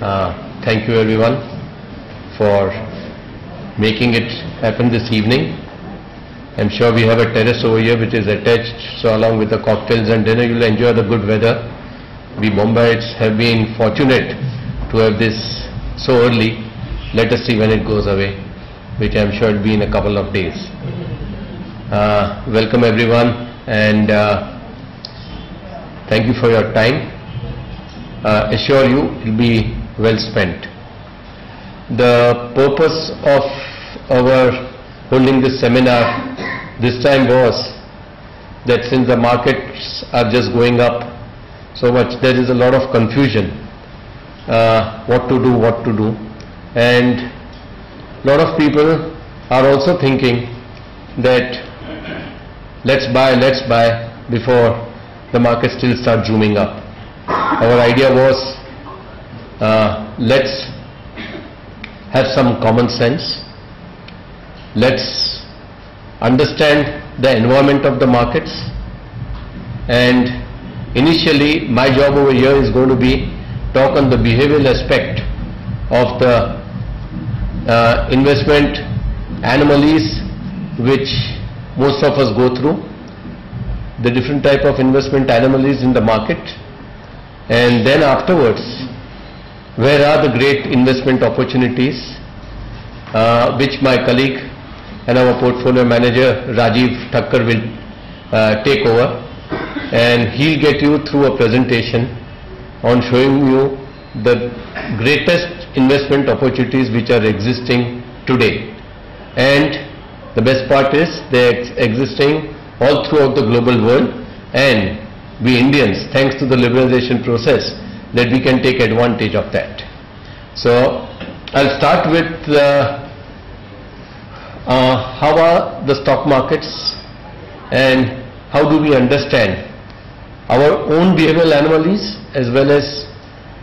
Thank you everyone for making it happen this evening. I'm sure we have a terrace over here which is attached, so along with the cocktails and dinner you'll enjoy the good weather. We Mumbaiites have been fortunate to have this so early. Let us see when it goes away, which I'm sure will be in a couple of days. Welcome everyone, and thank you for your time. Assure you it will be well spent. The purpose of our holding this seminar this time was that since the markets are just going up so much, there is a lot of confusion, what to do, and a lot of people are also thinking that let's buy before the market still start zooming up. Our idea was let's have some common sense, let's understand the environment of the markets, and initially my job over here is going to be talk on the behavioral aspect of the investment anomalies which most of us go through, the different type of investment anomalies in the market, and then afterwards where are the great investment opportunities which my colleague and our portfolio manager Rajiv Thakkar will take over, and he'll get you through a presentation on showing you the greatest investment opportunities which are existing today. And the best part is they're existing all throughout the global world, and we Indians, thanks to the liberalization process, that we can take advantage of that. So I'll start with how are the stock markets and how do we understand our own behavioral anomalies as well as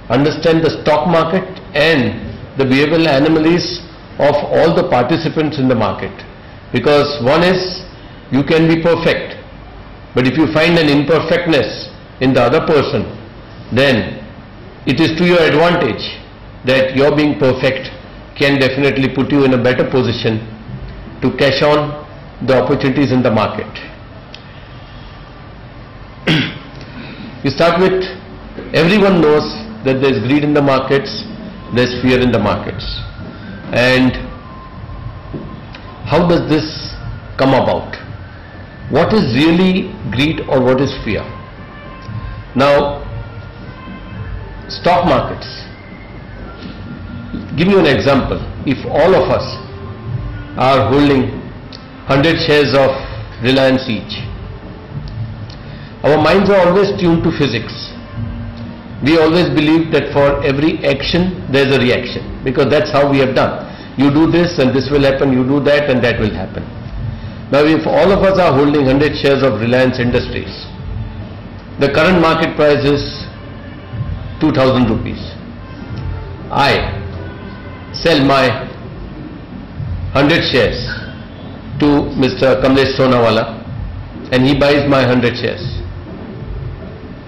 understand the stock market and the behavioral anomalies of all the participants in the market. Because one is, you can be perfect, but if you find an imperfectness in the other person, then it is to your advantage that your being perfect can definitely put you in a better position to cash on the opportunities in the market. You start with, everyone knows that there is greed in the markets, there is fear in the markets. And how does this come about? What is really greed or what is fear? Now, stock markets. Give you an example. If all of us are holding 100 shares of Reliance each, our minds are always tuned to physics. We always believe that for every action there is a reaction, because that's how we have done. You do this and this will happen, you do that and that will happen. Now if all of us are holding 100 shares of Reliance Industries, the current market price is 2000 rupees. I sell my 100 shares to Mr. Kamlesh Sonawala and he buys my 100 shares.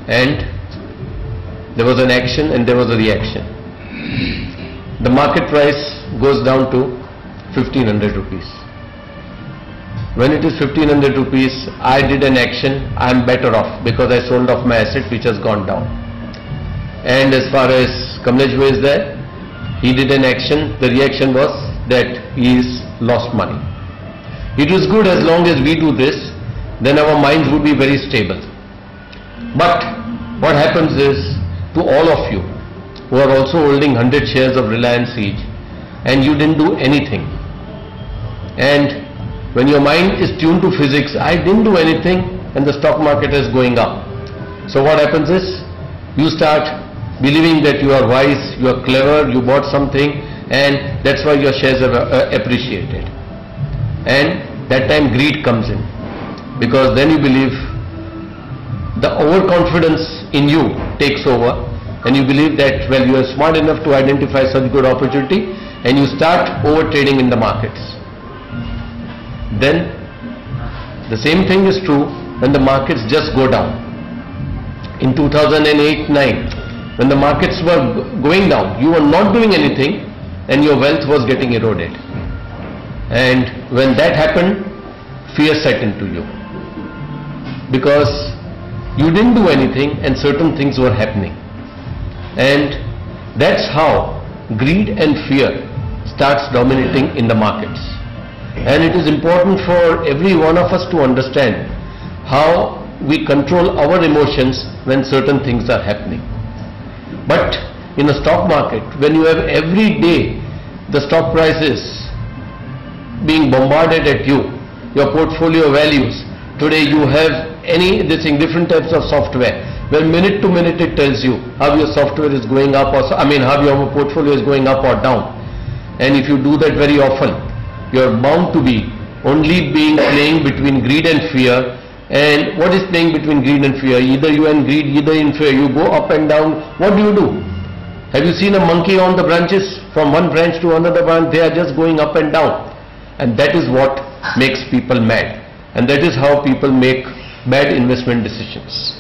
And there was an action and there was a reaction. The market price goes down to 1500 rupees. When it is 1500 rupees, I did an action, I am better off because I sold off my asset which has gone down. And as far as Kamlesh is there, he did an action, the reaction was that he's lost money. It was good as long as we do this, then our minds would be very stable. But what happens is, to all of you who are also holding 100 shares of Reliance each and you didn't do anything, and when your mind is tuned to physics, I didn't do anything and the stock market is going up. So what happens is, you start believing that you are wise, you are clever, you bought something and that's why your shares are appreciated. And that time greed comes in, because then you believe the overconfidence in you takes over and you believe that, well, you are smart enough to identify such good opportunity and you start over trading in the markets. Then the same thing is true when the markets just go down. In 2008-9, when the markets were going down, you were not doing anything and your wealth was getting eroded. And when that happened, fear set into you, because you didn't do anything and certain things were happening. And that's how greed and fear starts dominating in the markets. And it is important for every one of us to understand how we control our emotions when certain things are happening. But in a stock market, when you have every day the stock prices being bombarded at you, your portfolio values, today you have different types of software, where minute to minute it tells you how your software is going up, or how your portfolio is going up or down. And if you do that very often, you are bound to be only playing between greed and fear. And what is playing between greed and fear? Either you are in greed, either in fear. You go up and down. What do? Have you seen a monkey on the branches? From one branch to another branch, they are just going up and down. And that is what makes people mad. And that is how people make bad investment decisions.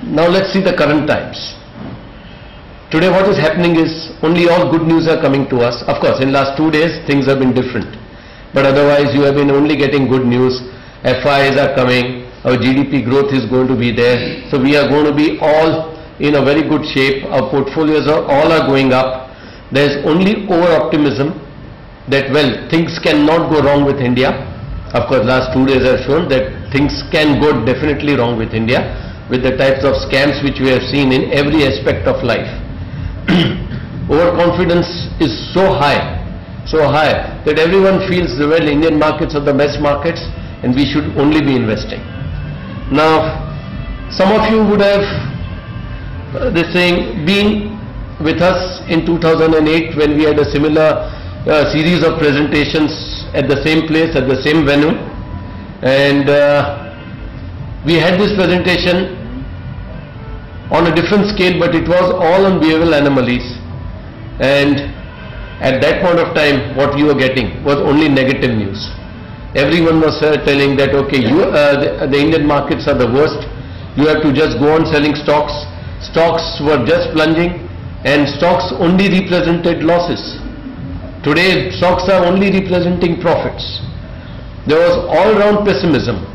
Now let's see the current times. Today what is happening is only all good news are coming to us. Of course, in last 2 days things have been different. But otherwise you have been only getting good news. FIs are coming, our GDP growth is going to be there. So we are going to be all in a very good shape. Our portfolios all are going up. There is only over-optimism that, well, things cannot go wrong with India. Of course, last 2 days have shown that things can go definitely wrong with India, with the types of scams which we have seen in every aspect of life. Overconfidence is so high that everyone feels, well, Indian markets are the best markets and we should only be investing. Now, some of you would have been with us in 2008 when we had a similar series of presentations at the same place, at the same venue, and we had this presentation on a different scale, but it was all on behavioral anomalies. And at that point of time, what you were getting was only negative news. Everyone was telling that, okay, the Indian markets are the worst. You have to just go on selling stocks. Stocks were just plunging, and stocks only represented losses. Today, stocks are only representing profits. There was all-round pessimism,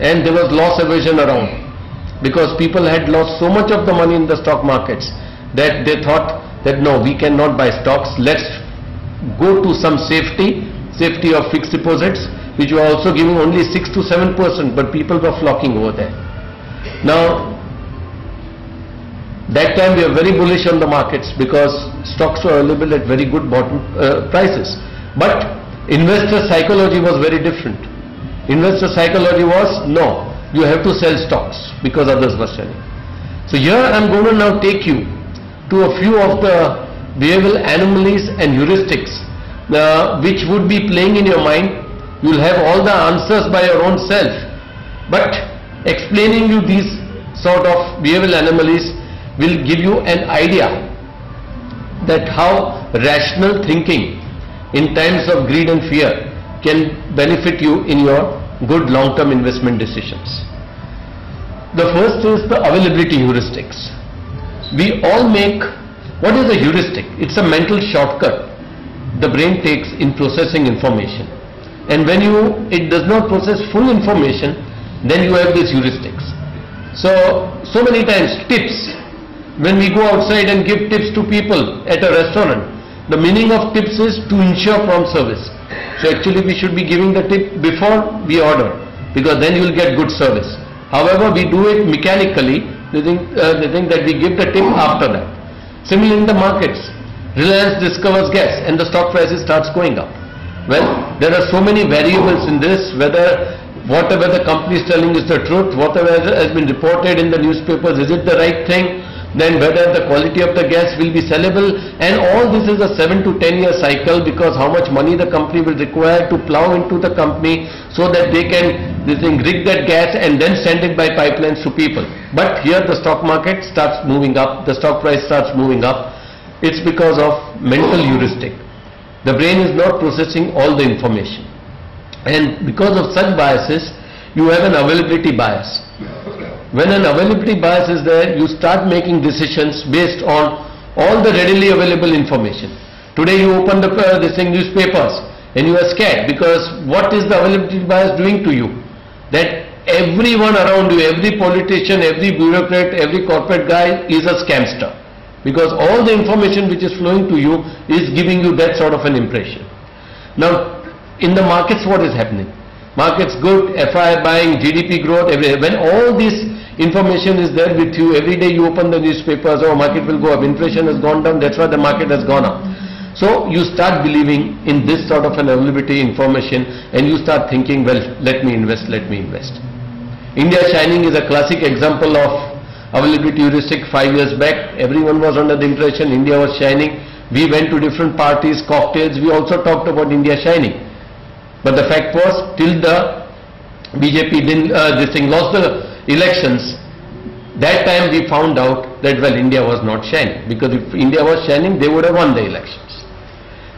and there was loss aversion around, because people had lost so much of the money in the stock markets that they thought that no, we cannot buy stocks. Let's go to some safety of fixed deposits, which were also giving only 6 to 7%, but people were flocking over there. Now, that time we were very bullish on the markets because stocks were available at very good bottom prices. But investor psychology was very different. Investor psychology was, no, you have to sell stocks because others were selling. So here I am going to now take you to a few of the behavioral anomalies and heuristics which would be playing in your mind. You will have all the answers by your own self. But explaining you these sort of behavioral anomalies will give you an idea that how rational thinking in times of greed and fear can benefit you in your good long-term investment decisions. The first is the availability heuristics. We all make, what is a heuristic? It's a mental shortcut the brain takes in processing information. And when it does not process full information, then you have these heuristics. So many times tips, when we go outside and give tips to people at a restaurant, the meaning of tips is to ensure prompt service. So actually we should be giving the tip before we order, because then you will get good service. However, we do it mechanically. They think that we give the tip after that. Similarly in the markets, Reliance discovers gas and the stock prices starts going up. Well, there are so many variables in this, whether whatever the company is telling is the truth, whatever has been reported in the newspapers, is it the right thing, then whether the quality of the gas will be sellable, and all this is a 7 to 10 year cycle, because how much money the company will require to plow into the company so that they can rig that gas and then send it by pipelines to people. But here the stock market starts moving up, the stock price starts moving up. It's because of mental heuristic. The brain is not processing all the information, and because of such biases you have an availability bias. when an availability bias is there, you start making decisions based on all the readily available information. Today you open the newspapers and you are scared because what is the availability bias doing to you? That everyone around you, every politician, every bureaucrat, every corporate guy is a scamster, because all the information which is flowing to you is giving you that sort of an impression. Now in the markets, what is happening? Markets good, FI buying, GDP growth, when all this information is there with you, every day you open the newspapers, oh, market will go up, inflation has gone down, that's why the market has gone up. So you start believing in this sort of an availability information and you start thinking, well, let me invest, let me invest. India shining is a classic example of availability heuristic. 5 years back, everyone was under the impression India was shining. We went to different parties, cocktails, we also talked about India shining. But the fact was, till the BJP lost the elections, that time we found out that, well, India was not shining, because if India was shining, they would have won the elections.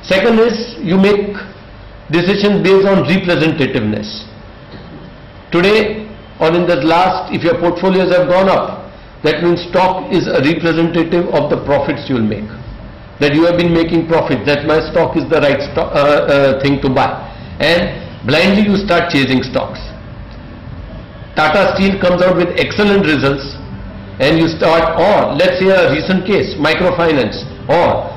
Second is, you make decisions based on representativeness. Today, or in the last, if your portfolios have gone up, that means stock is a representative of the profits you will make. That you have been making profit, that my stock is the right thing to buy. And blindly you start chasing stocks. Tata Steel comes out with excellent results and you start, or let's say a recent case, microfinance or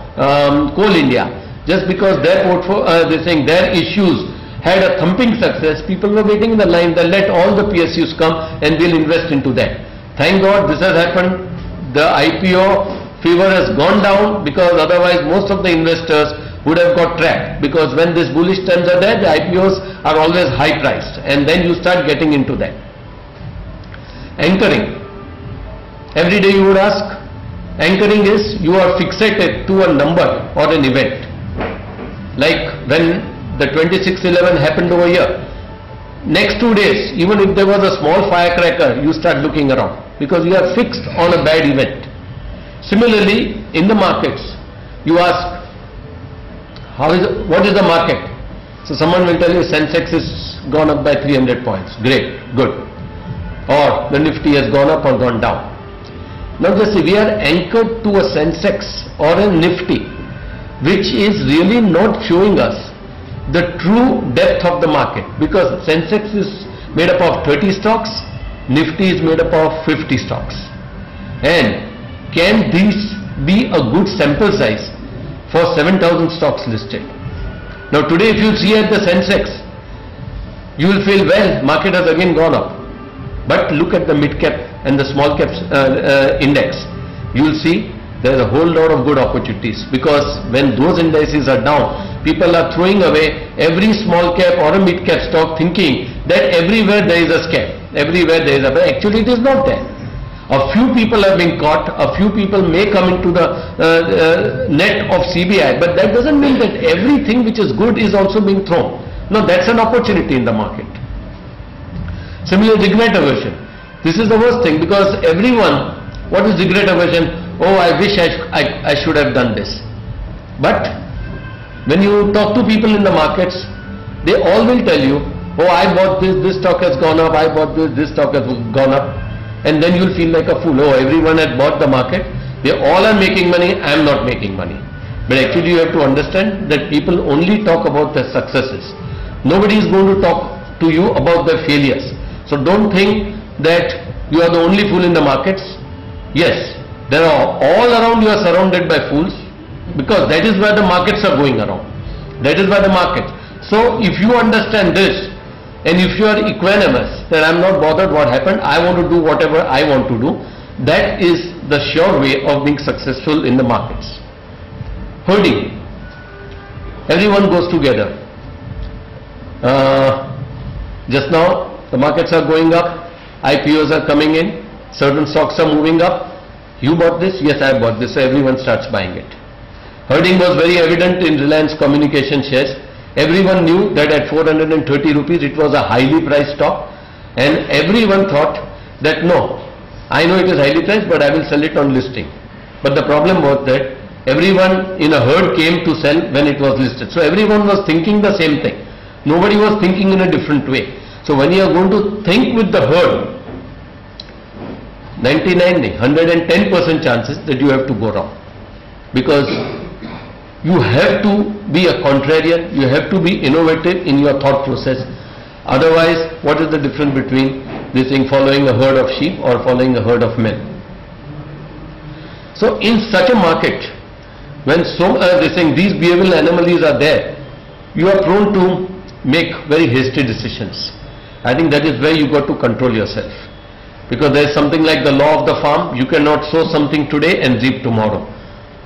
Coal India, just because their their issues had a thumping success, people were waiting in the line that let all the PSUs come and we'll invest into that. Thank God this has happened. The IPO fever has gone down, because otherwise most of the investors would have got trapped, because when these bullish times are there, the IPOs are always high priced and then you start getting into that. Anchoring. Every day you would ask, anchoring is you are fixated to a number or an event. Like when the 26/11 happened over here, next 2 days, even if there was a small firecracker, you start looking around because you are fixed on a bad event. Similarly, in the markets, you ask, what is the market? So someone will tell you Sensex is gone up by 300 points. Great, good. Or the Nifty has gone up or gone down. Now just see, we are anchored to a Sensex or a Nifty, which is really not showing us the true depth of the market, because Sensex is made up of 30 stocks, Nifty is made up of 50 stocks. And can these be a good sample size for 7,000 stocks listed? Now today if you see at the Sensex, you will feel, well, market has again gone up. But look at the mid cap and the small caps index. You will see there is a whole lot of good opportunities, because when those indices are down, people are throwing away every small cap or a mid cap stock, thinking that everywhere there is a scam, everywhere there is a, but actually it is not there. A few people have been caught, a few people may come into the net of CBI, but that doesn't mean that everything which is good is also being thrown. No, that's an opportunity in the market. Similarly, regret aversion. This is the worst thing, because everyone, what is regret aversion? Oh, I wish I should have done this. But when you talk to people in the markets, they all will tell you, oh, I bought this stock has gone up, I bought this stock has gone up. And then you'll feel like a fool. Oh, everyone had bought the market, they all are making money, I am not making money. But actually you have to understand that people only talk about their successes. Nobody is going to talk to you about their failures. So don't think that you are the only fool in the markets. Yes, there are all around you are surrounded by fools, because that is where the markets are going around. That is where the market. So if you understand this, and if you are equanimous, that I am not bothered what happened, I want to do whatever I want to do, that is the sure way of being successful in the markets. Holding. Everyone goes together. Just now the markets are going up, IPOs are coming in, certain stocks are moving up. You bought this? Yes, I bought this. So everyone starts buying it. Herding was very evident in Reliance Communication shares. Everyone knew that at 430 rupees it was a highly priced stock, and everyone thought that no, I know it is highly priced, but I will sell it on listing. But the problem was that everyone in a herd came to sell when it was listed. So everyone was thinking the same thing. Nobody was thinking in a different way. So when you are going to think with the herd, 99, 110% chances that you have to go wrong. Because you have to be a contrarian, you have to be innovative in your thought process. Otherwise, what is the difference between this thing following a herd of sheep or following a herd of men? So in such a market, when these behavioral anomalies are there, you are prone to make very hasty decisions. I think that is where you got to control yourself. Because there is something like the law of the farm, you cannot sow something today and reap tomorrow.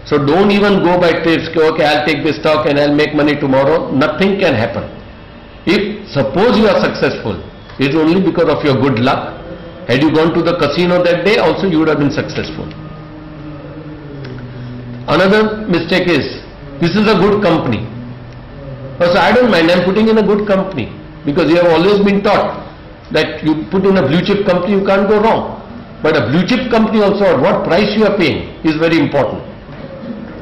So don't even go by tips, okay, I'll take this stock and I'll make money tomorrow. Nothing can happen. If suppose you are successful, it's only because of your good luck. Had you gone to the casino that day, also you would have been successful. Another mistake is, this is a good company. So I don't mind, I'm putting in a good company. Because you have always been taught that you put in a blue chip company, you can't go wrong. But a blue chip company also, at what price you are paying is very important.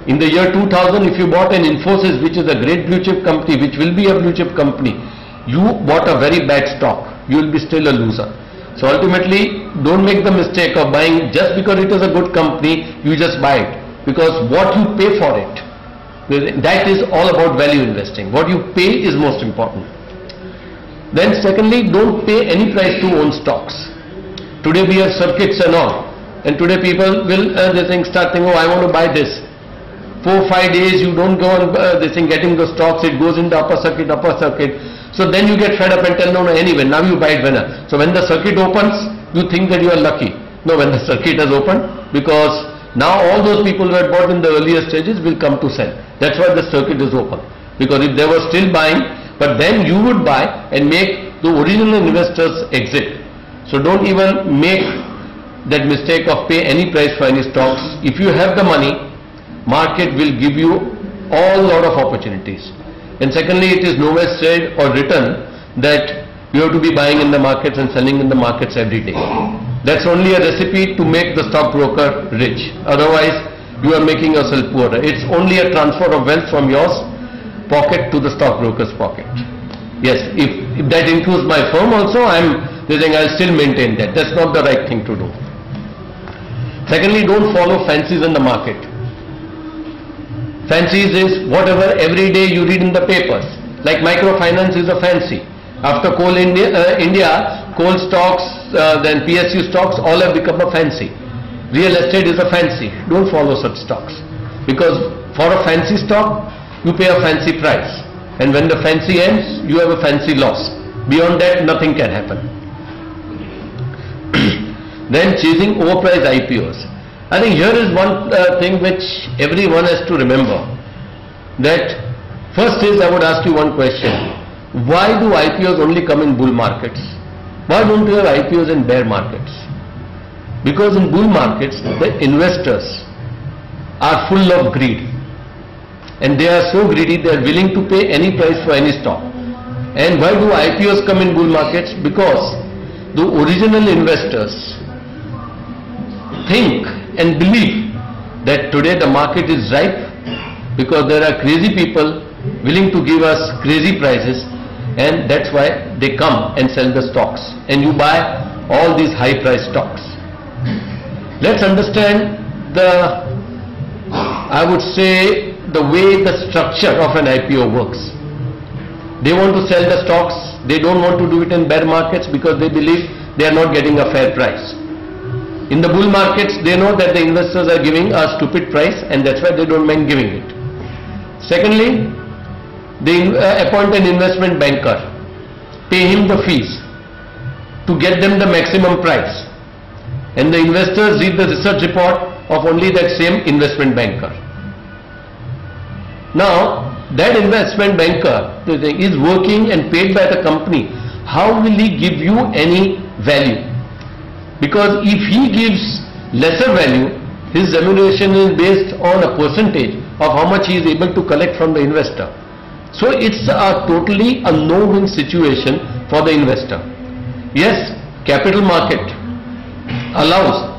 In the year 2000, if you bought an Infosys, which is a great blue chip company, which will be a blue chip company, you bought a very bad stock. You will be still a loser. So ultimately, don't make the mistake of buying just because it is a good company, you just buy it. Because what you pay for it, that is all about value investing. What you pay is most important. Then secondly, don't pay any price to own stocks. Today we have circuits and all. And today people will start thinking, oh, I want to buy this. 4-5 days you don't go on getting the stocks, it goes into upper circuit. So then you get fed up and tell, no, anyway, now you buy it winner. So when the circuit opens, you think that you are lucky. No, when the circuit has opened, because now all those people who had bought in the earlier stages will come to sell. That's why the circuit is open. Because if they were still buying, but then you would buy and make the original investors exit. So don't even make that mistake of pay any price for any stocks. If you have the money, market will give you all lot of opportunities. And secondly, it is nowhere said or written that you have to be buying in the markets and selling in the markets every day. That's only a recipe to make the stockbroker rich. Otherwise, you are making yourself poorer. It's only a transfer of wealth from your pocket to the stockbroker's pocket. Yes, if that includes my firm also, I'll still maintain that. That's not the right thing to do. Secondly, don't follow fancies in the market. Fancies is whatever every day you read in the papers. Like microfinance is a fancy. After Coal India, coal stocks, then PSU stocks, all have become a fancy. Real estate is a fancy. Don't follow such stocks. Because for a fancy stock, you pay a fancy price. And when the fancy ends, you have a fancy loss. Beyond that, nothing can happen. Then chasing overpriced IPOs. I think here is one thing which everyone has to remember. That first is, I would ask you one question. Why do IPOs only come in bull markets? Why don't you have IPOs in bear markets? Because in bull markets, the investors are full of greed. And they are so greedy, they are willing to pay any price for any stock. And why do IPOs come in bull markets? Because the original investors think and believe that today the market is ripe because there are crazy people willing to give us crazy prices, and that's why they come and sell the stocks. And you buy all these high price stocks. Let's understand I would say, the way the structure of an IPO works. They want to sell the stocks. They don't want to do it in bear markets because they believe they are not getting a fair price. In the bull markets, they know that the investors are giving a stupid price, and that's why they don't mind giving it. Secondly, they appoint an investment banker, pay him the fees to get them the maximum price, and the investors read the research report of only that same investment banker. Now, that investment banker is working and paid by the company. How will he give you any value? Because if he gives lesser value, his remuneration is based on a percentage of how much he is able to collect from the investor. So it's a totally a no-win situation for the investor. Yes, capital market allows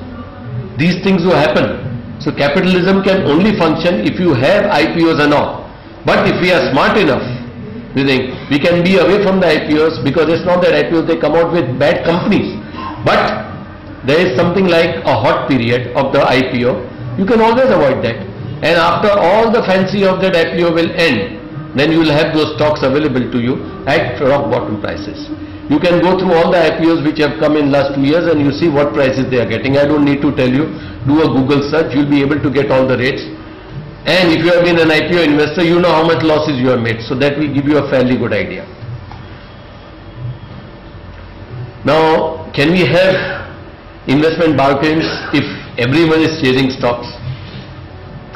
these things to happen. So capitalism can only function if you have IPOs and all. But if we are smart enough, we can be away from the IPOs, because it's not that IPOs, they come out with bad companies. But there is something like a hot period of the IPO, you can always avoid that. And after all the fancy of that IPO will end, then you will have those stocks available to you at rock bottom prices. You can go through all the IPOs which have come in last 2 years and you see what prices they are getting. I don't need to tell you, do a Google search, you'll be able to get all the rates. And if you have been an IPO investor, you know how much losses you have made, so that will give you a fairly good idea. Now, can we have investment bargains if everyone is chasing stocks?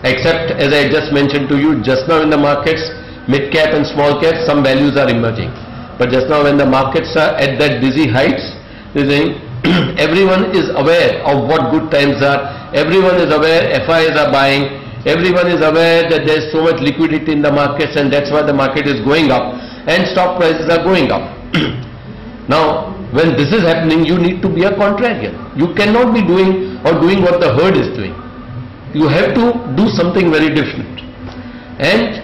Except, as I just mentioned to you, just now in the markets, mid cap and small cap, some values are emerging. But just now when the markets are at that dizzy heights, everyone is aware of what good times are, everyone is aware FIs are buying, everyone is aware that there is so much liquidity in the markets and that's why the market is going up and stock prices are going up. Now, when this is happening, you need to be a contrarian. You cannot be doing what the herd is doing. You have to do something very different. And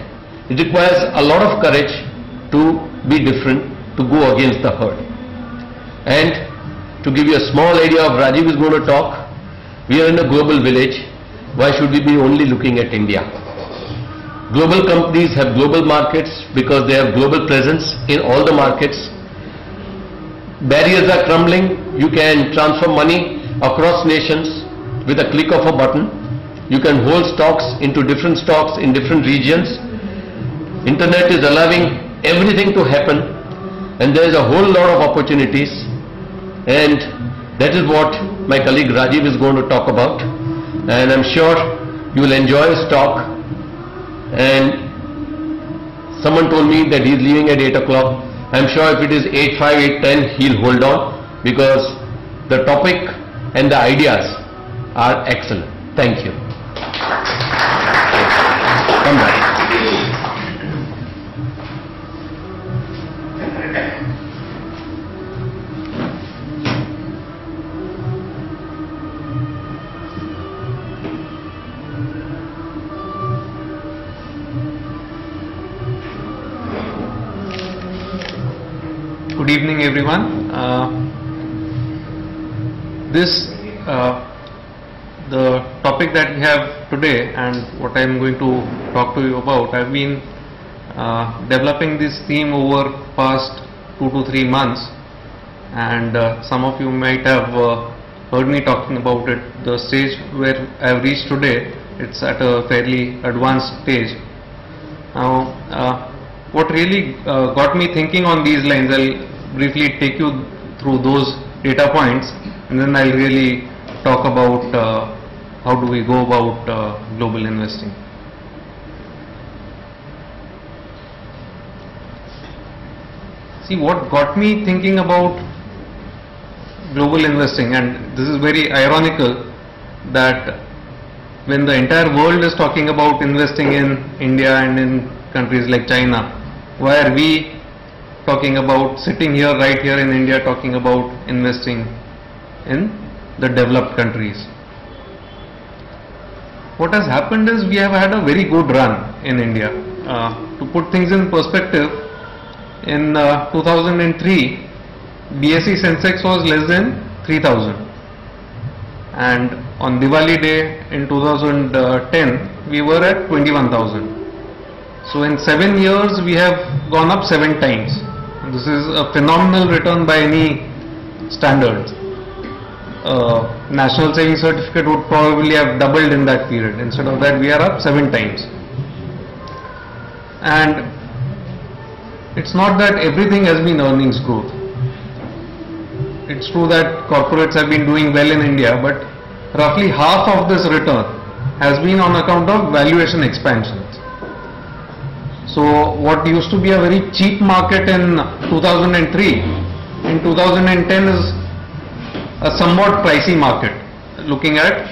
it requires a lot of courage to be different, to go against the herd. And to give you a small idea of Rajiv is going to talk, we are in a global village. Why should we be only looking at India? Global companies have global markets because they have global presence in all the markets. Barriers are crumbling. You can transfer money across nations with a click of a button. You can hold stocks into different stocks in different regions. Internet is allowing everything to happen, and there is a whole lot of opportunities, and that is what my colleague Rajiv is going to talk about, and I'm sure you will enjoy his talk. And someone told me that he is leaving at 8 o'clock. I'm sure if it is 8:05, 8:10, he'll hold on because the topic and the ideas are excellent. Thank you. Come back. Good evening, everyone. The topic that we have today and what I am going to talk to you about, I've been developing this theme over past 2 to 3 months, and some of you might have heard me talking about it. The stage where I have reached today, it's at a fairly advanced stage. Now, what really got me thinking on these lines, I'll briefly take you through those data points, and then I'll really talk about how do we go about global investing. See, what got me thinking about global investing, and this is very ironical that when the entire world is talking about investing in India and in countries like China, why are we talking about sitting here, right here in India, talking about investing in the developed countries? What has happened is we have had a very good run in India. To put things in perspective, in 2003, BSE Sensex was less than 3,000, and on Diwali day in 2010, we were at 21,000. So in 7 years, we have gone up 7 times. This is a phenomenal return by any standards. National savings certificate would probably have doubled in that period. Instead of that, we are up 7 times. And it's not that everything has been earnings growth. It's true that corporates have been doing well in India, but roughly half of this return has been on account of valuation expansions. So what used to be a very cheap market in 2003, in 2010 is a somewhat pricey market, looking at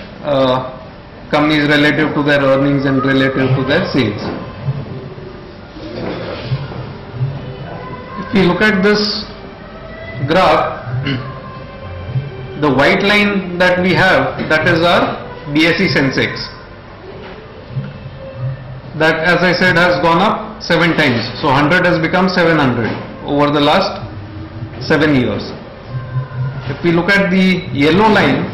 companies relative to their earnings and relative to their sales. If we look at this graph, the white line that we have, that is our BSE Sensex. That, as I said, has gone up 7 times. So 100 has become 700 over the last 7 years. If we look at the yellow line,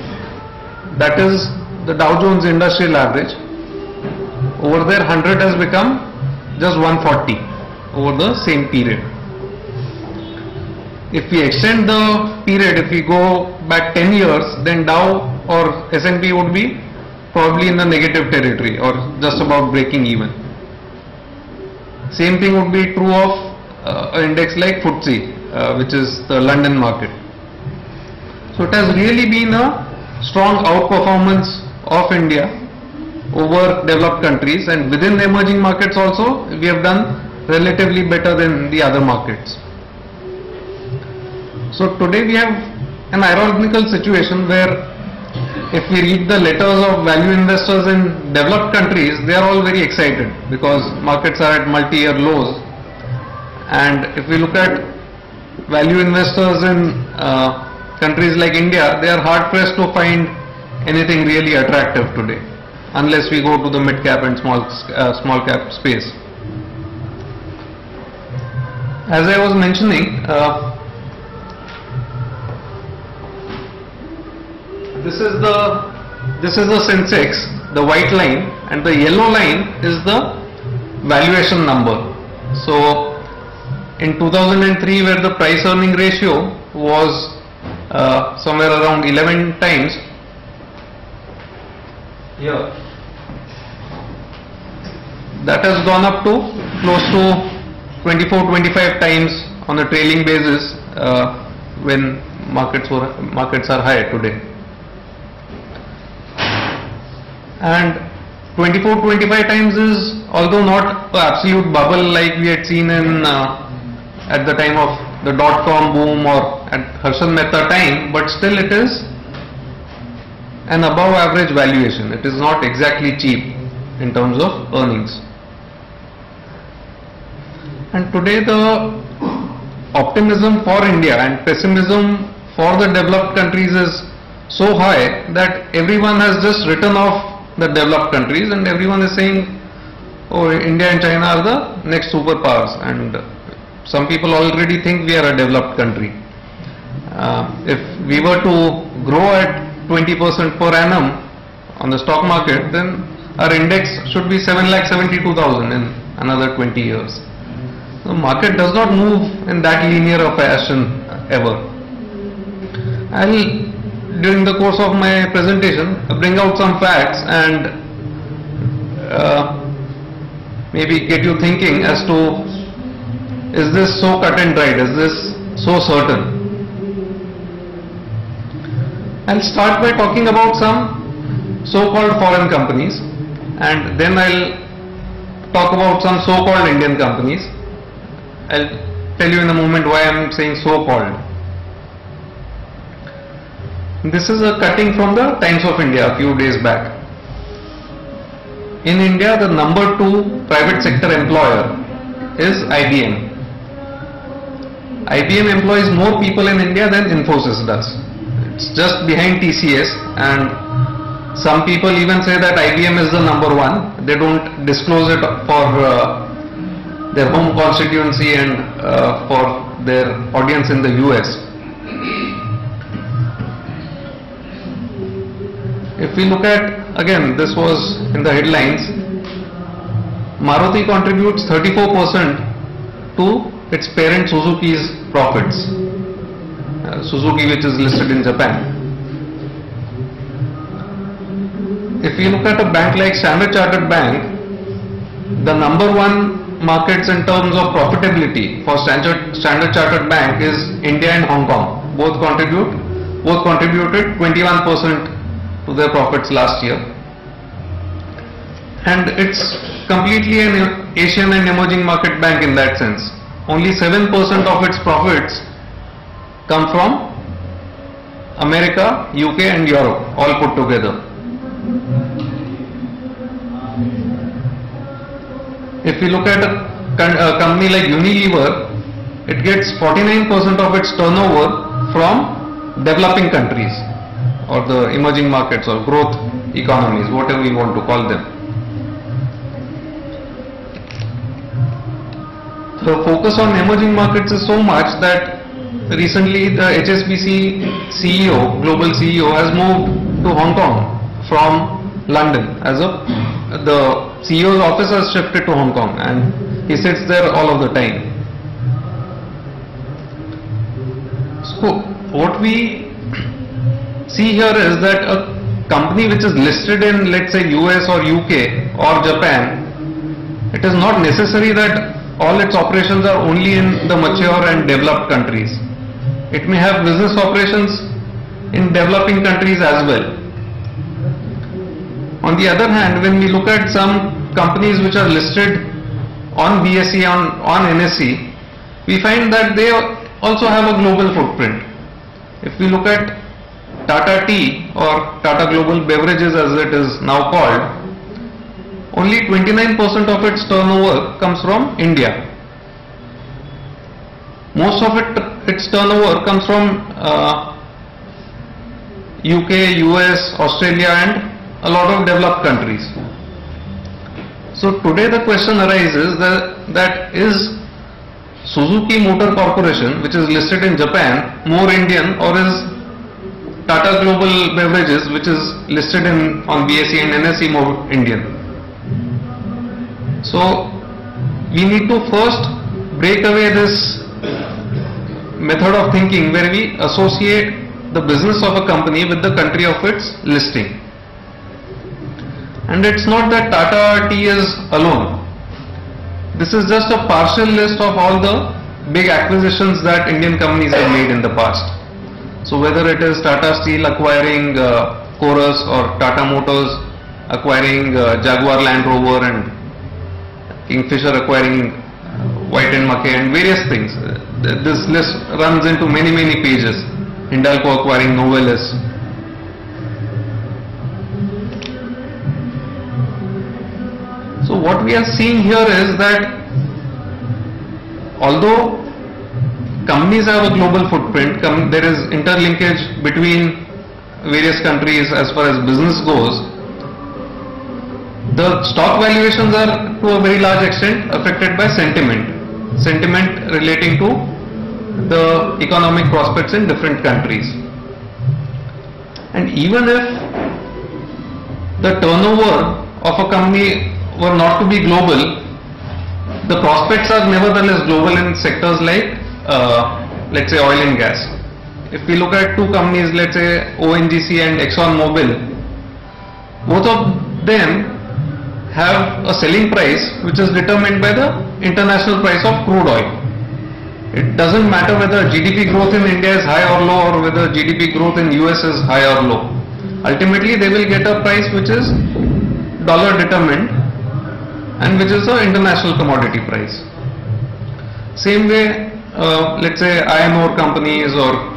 that is the Dow Jones Industrial Average. Over there 100 has become just 140 over the same period. If we extend the period, if we go back 10 years, then Dow or S&P would be probably in the negative territory or just about breaking even. Same thing would be true of an index like FTSE, which is the London market. So it has really been a strong outperformance of India over developed countries, and within the emerging markets also we have done relatively better than the other markets. So today we have an ironical situation where if we read the letters of value investors in developed countries, they are all very excited because markets are at multi-year lows. And if we look at value investors in countries like India, they are hard pressed to find anything really attractive today, unless we go to the mid cap and small cap space. As I was mentioning, this is the Sensex, the white line, and the yellow line is the valuation number. So in 2003, where the price earning ratio was somewhere around 11 times, here that has gone up to close to 24-25 times on a trailing basis when markets are high today. And 24-25 times is, although not an absolute bubble like we had seen in at the time of the dot-com boom or at Harshad Mehta time, but still it is an above average valuation. It is not exactly cheap in terms of earnings. And today the optimism for India and pessimism for the developed countries is so high that everyone has just written off the developed countries and everyone is saying, oh, India and China are the next superpowers, and some people already think we are a developed country. If we were to grow at 20% per annum on the stock market, then our index should be 7,72,000 in another 20 years. The market does not move in that linear a fashion ever. During the course of my presentation, bring out some facts and maybe get you thinking as to, is this so cut and dried, is this so certain? I'll start by talking about some so-called foreign companies, and then I'll talk about some so-called Indian companies. I'll tell you in a moment why I'm saying so-called. This is a cutting from the Times of India a few days back. In India, the number 2 private sector employer is IBM. IBM employs more people in India than Infosys does. It's just behind TCS, and some people even say that IBM is the number 1. They don't disclose it for their home constituency and for their audience in the US. If we look at, again, this was in the headlines, Maruti contributes 34% to its parent Suzuki's profits. Suzuki, which is listed in Japan. If we look at a bank like Standard Chartered Bank, the number 1 markets in terms of profitability for Standard Chartered Bank is India and Hong Kong. Both contributed 21% to their profits last year, and it's completely an Asian and emerging market bank in that sense. Only 7% of its profits come from America, UK and Europe, all put together. If we look at a company like Unilever, it gets 49% of its turnover from developing countries, or the emerging markets or growth economies, whatever we want to call them. The focus on emerging markets is so much that recently the HSBC CEO, global CEO, has moved to Hong Kong from London. The CEO's office has shifted to Hong Kong and he sits there all of the time. So what we see here is that a company which is listed in, let's say, US or UK or Japan, it is not necessary that all its operations are only in the mature and developed countries. It may have business operations in developing countries as well. On the other hand, when we look at some companies which are listed on BSE, on NSE, we find that they also have a global footprint. If we look at Tata Tea or Tata Global Beverages as it is now called, only 29% of its turnover comes from India. Most of its turnover comes from UK, US, Australia and a lot of developed countries. So today the question arises that is Suzuki Motor Corporation, which is listed in Japan, more Indian, or is Tata Global Beverages, which is listed on BSE and NSE, more Indian? So we need to first break away this method of thinking where we associate the business of a company with the country of its listing. And it's not that Tata Tea is alone. This is just a partial list of all the big acquisitions that Indian companies have made in the past. So whether it is Tata Steel acquiring Chorus or Tata Motors acquiring Jaguar Land Rover and Kingfisher acquiring White and Mackay and various things. This list runs into many pages. Hindalco acquiring Novelis. So what we are seeing here is that although companies have a global footprint, there is interlinkage between various countries as far as business goes, the stock valuations are to a very large extent affected by sentiment relating to the economic prospects in different countries. And even if the turnover of a company were not to be global, the prospects are nevertheless global in sectors like let's say oil and gas. If we look at two companies, let's say ONGC and ExxonMobil, both of them have a selling price which is determined by the international price of crude oil. It doesn't matter whether GDP growth in India is high or low or whether GDP growth in US is high or low. Ultimately they will get a price which is dollar determined and which is an international commodity price. Same way, let's say iron ore companies or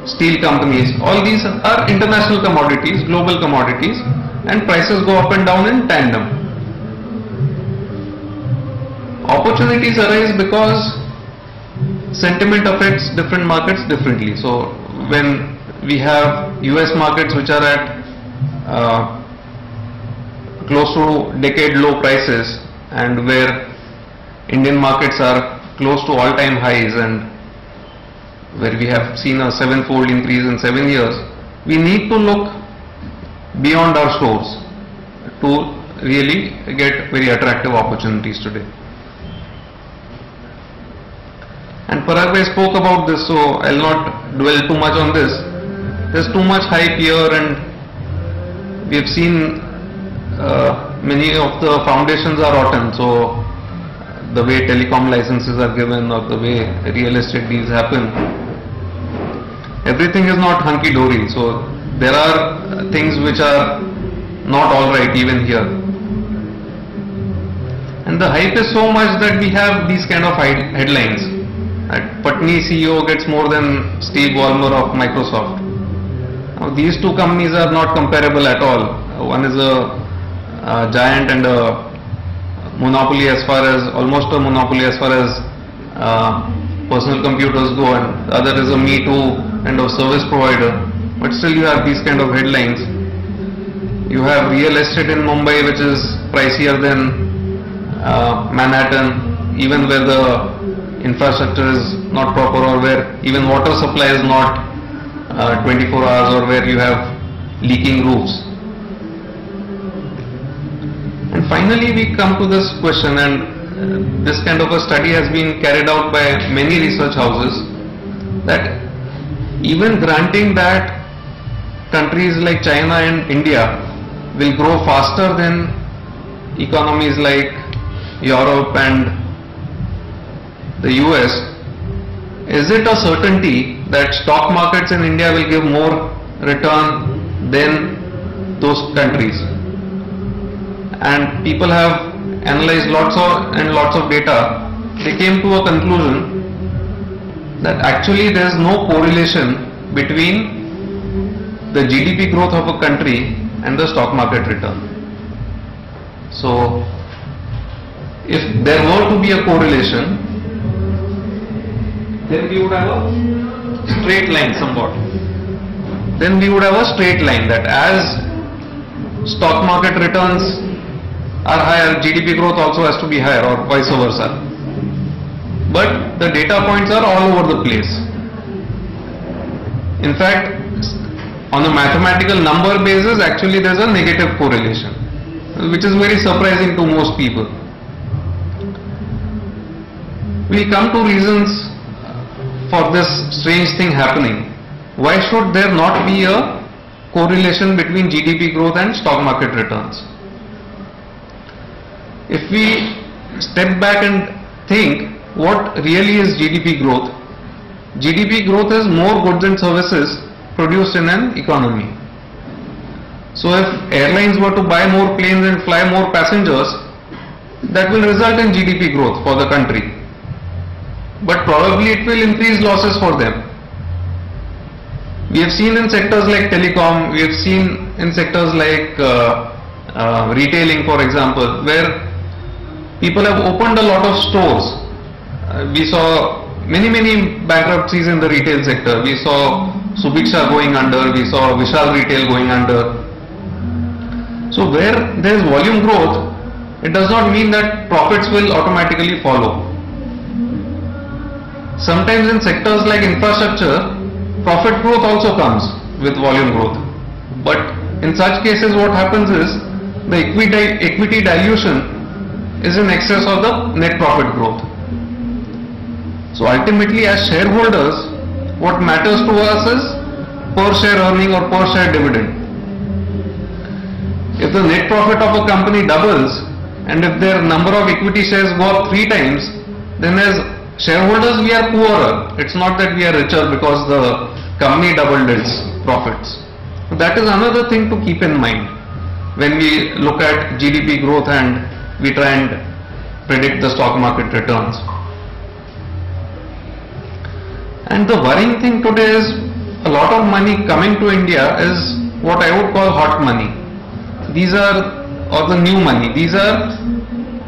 steel companies, all these are international commodities, global commodities, and prices go up and down in tandem. Opportunities arise because sentiment affects different markets differently. So when we have US markets which are at close to decade low prices, and where Indian markets are close to all-time highs and where we have seen a 7-fold increase in 7 years, we need to look beyond our shores to really get very attractive opportunities today. And Parag spoke about this, so I'll not dwell too much on this. There's too much hype here, and we have seen many of the foundations are rotten. So the way telecom licenses are given or the way real estate deals happen, everything is not hunky-dory. So there are things which are not alright even here. And the hype is so much that we have these kind of headlines. Patni CEO gets more than Steve Ballmer of Microsoft. Now these two companies are not comparable at all. One is a giant and a monopoly as far as, almost a monopoly as far as personal computers go, and the other is a Me Too kind of service provider. But still you have these kind of headlines. You have real estate in Mumbai which is pricier than Manhattan, even where the infrastructure is not proper, or where even water supply is not 24 hours, or where you have leaking roofs. And finally we come to this question, and this kind of a study has been carried out by many research houses, that even granting that countries like China and India will grow faster than economies like Europe and the US, is it a certainty that stock markets in India will give more return than those countries? And people have analyzed lots of data. They came to a conclusion that actually there is no correlation between the GDP growth of a country and the stock market return. So if there were to be a correlation, then we would have a straight line somewhat. Then we would have a straight line, that as stock market returns are higher, GDP growth also has to be higher, or vice versa. But the data points are all over the place. In fact, on a mathematical number basis, actually there is a negative correlation, which is very surprising to most people. We come to reasons for this strange thing happening. Why should there not be a correlation between GDP growth and stock market returns? If we step back and think, what really is GDP growth? GDP growth is more goods and services produced in an economy. So if airlines were to buy more planes and fly more passengers, that will result in GDP growth for the country. But probably it will increase losses for them. We have seen in sectors like telecom, we have seen in sectors like retailing, for example, where people have opened a lot of stores. We saw many bankruptcies in the retail sector. We saw Subiksha going under, we saw Vishal Retail going under. So where there is volume growth, it does not mean that profits will automatically follow. Sometimes in sectors like infrastructure, profit growth also comes with volume growth. But in such cases what happens is, the equity dilution is in excess of the net profit growth. So ultimately, as shareholders, what matters to us is per share earning or per share dividend. If the net profit of a company doubles, and if their number of equity shares go up 3 times, then as shareholders we are poorer. It's not that we are richer because the company doubled its profits. So that is another thing to keep in mind when we look at GDP growth and we try and predict the stock market returns. And the worrying thing today is, a lot of money coming to India is what I would call hot money. These are, or the new money, these are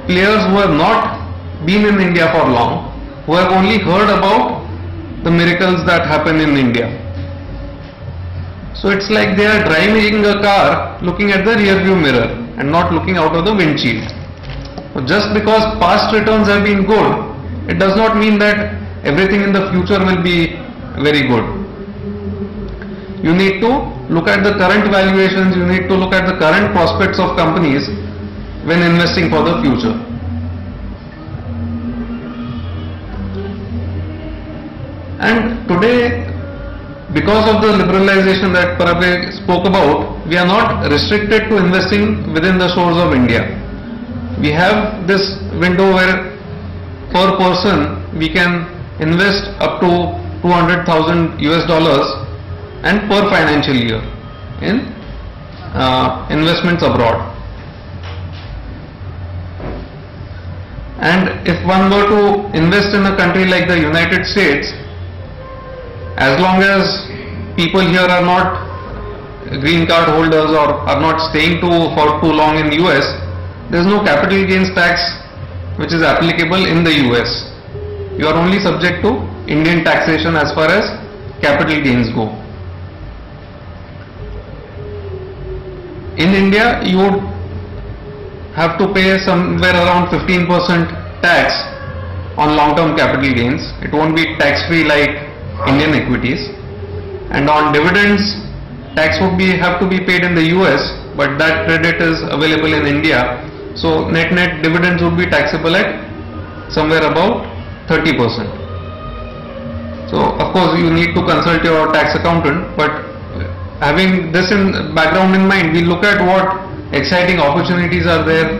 players who have not been in India for long, who have only heard about the miracles that happen in India. So it's like they are driving a car looking at the rear view mirror and not looking out of the windshield. So just because past returns have been good, it does not mean that everything in the future will be very good. You need to look at the current valuations, you need to look at the current prospects of companies when investing for the future. And today, because of the liberalization that Parag spoke about, we are not restricted to investing within the shores of India. We have this window where per person we can invest up to $200,000 US and per financial year in investments abroad. And if one were to invest in a country like the United States, as long as people here are not green card holders or are not staying for too long in US, there is no capital gains tax which is applicable in the US. You are only subject to Indian taxation as far as capital gains go. In India, you would have to pay somewhere around 15% tax on long-term capital gains. It won't be tax-free like Indian equities. And on dividends, tax would have to be paid in the US, but that credit is available in India. So net dividends would be taxable at somewhere about 30%. So of course you need to consult your tax accountant, but having this in background in mind, we look at what exciting opportunities are there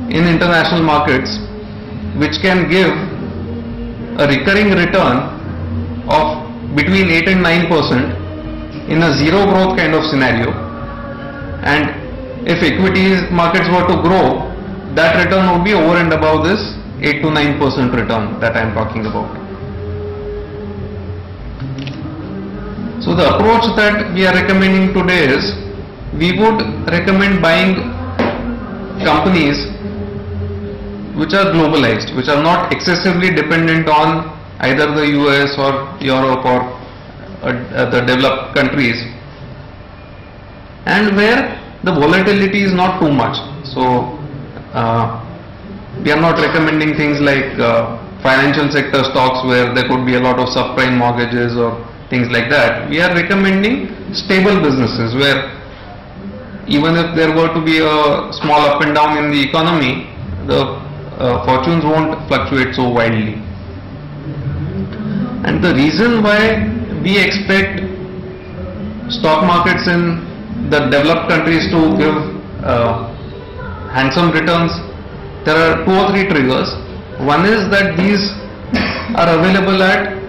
in international markets which can give a recurring return of between 8 and 9% in a zero growth kind of scenario. And if equities markets were to grow, that return would be over and above this 8 to 9% return that I am talking about. So the approach that we are recommending today is, we would recommend buying companies which are globalized, which are not excessively dependent on either the US or Europe or the developed countries, and where the volatility is not too much. So we are not recommending things like financial sector stocks where there could be a lot of subprime mortgages or things like that. We are recommending stable businesses where even if there were to be a small up and down in the economy, the fortunes won't fluctuate so wildly. And the reason why we expect stock markets in the developed countries to give handsome returns, there are 2 or 3 triggers. One is that these are available at